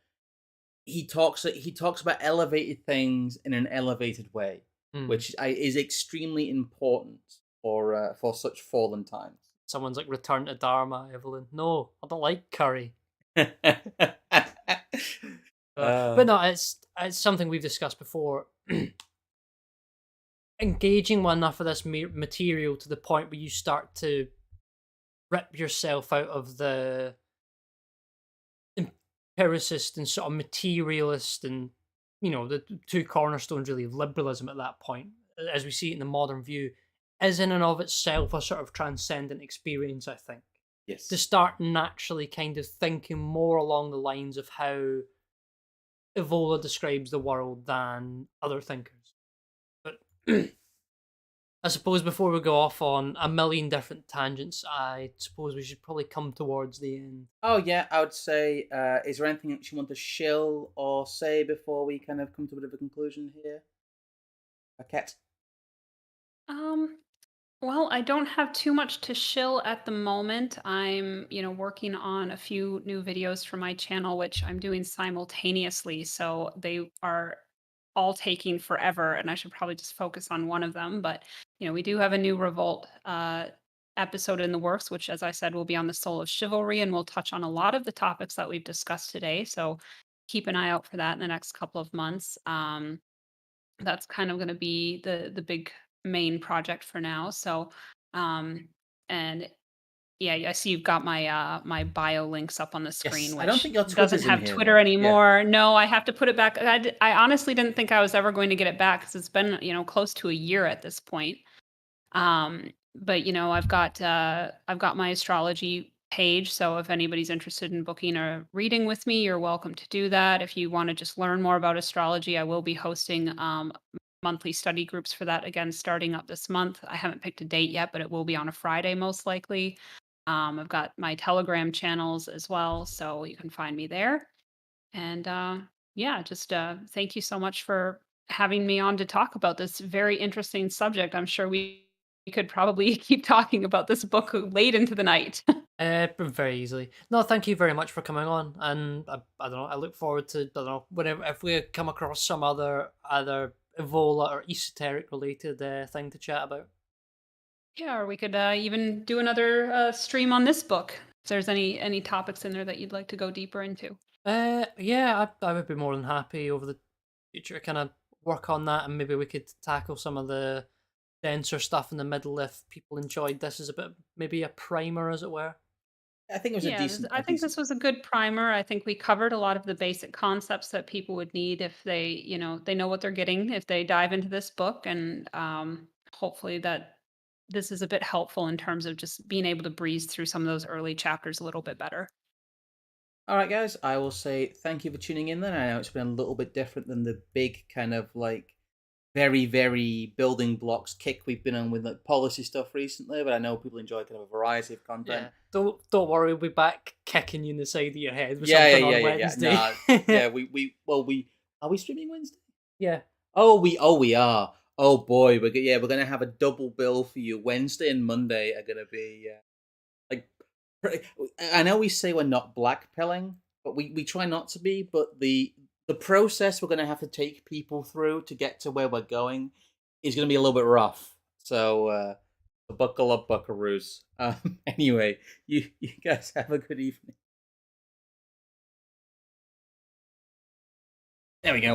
he talks about elevated things in an elevated way, Hmm. which is extremely important for such fallen times. Someone's like, return to Dharma, Evelyn. No, I don't like curry. But uh, no, it's something we've discussed before. Engaging one enough of this material to the point where you start to rip yourself out of the empiricist and sort of materialist and the two cornerstones really of liberalism at that point, as we see it in the modern view, is in and of itself a sort of transcendent experience, I think. To yes. start naturally kind of thinking more along the lines of how Evola describes the world than other thinkers. But I suppose before we go off on a million different tangents, I suppose we should probably come towards the end. Oh yeah, I would say. Is there anything that you want to shill or say before we kind of come to a bit of a conclusion here? A cat. Um, well, I don't have too much to shill at the moment. I'm, working on a few new videos for my channel, which I'm doing simultaneously. So they are all taking forever, and I should probably just focus on one of them. But, we do have a new Revolt episode in the works, which, as I said, will be on the soul of chivalry, and we'll touch on a lot of the topics that we've discussed today. So keep an eye out for that in the next couple of months. That's kind of going to be the big main project for now. So, um, and yeah, I see you've got my bio links up on the Yes, screen, I don't which think your doesn't Twitter's in have here Twitter though. Yeah. anymore. No, I have to put it back. I honestly didn't think I was ever going to get it back because it's been close to a year at this point. But I've got my astrology page, so if anybody's interested in booking a reading with me, you're welcome to do that. If you want to just learn more about astrology, I will be hosting monthly study groups for that again starting up this month. I haven't picked a date yet, but it will be on a Friday most likely. I've got my Telegram channels as well, so you can find me there. And yeah, just thank you so much for having me on to talk about this very interesting subject. I'm sure we could probably keep talking about this book late into the night. Very easily. No, thank you very much for coming on, and I don't know. I look forward to, I don't know, whenever if we come across some other either Evola or esoteric related thing to chat about. Yeah, or we could even do another stream on this book. If there's any topics in there that you'd like to go deeper into. Yeah, I would be more than happy over the future to kind of work on that, and maybe we could tackle some of the denser stuff in the middle if people enjoyed this as a bit, maybe a primer, as it were. I think it was a Yeah, decent, I think this was a good primer. I think we covered a lot of the basic concepts that people would need if they, they know what they're getting if they dive into this book, and hopefully that this is a bit helpful in terms of just being able to breeze through some of those early chapters a little bit better. All right, guys. I will say thank you for tuning in. Then I know it's been a little bit different than the big kind of like very, very building blocks kick we've been on with like policy stuff recently, but I know people enjoy kind of a variety of content. Yeah, don't worry, we'll be back kicking you in the side of your head with Yeah, something yeah, on yeah, yeah, yeah. Wednesday. No, yeah, we are we streaming Wednesday? Yeah. Oh, we are. Oh boy, we're gonna have a double bill for you. Wednesday and Monday are gonna be like I know we say we're not blackpilling, but we try not to be. But the process we're gonna have to take people through to get to where we're going is gonna be a little bit rough. So buckle up, buckaroos. Anyway, you guys have a good evening. There we go.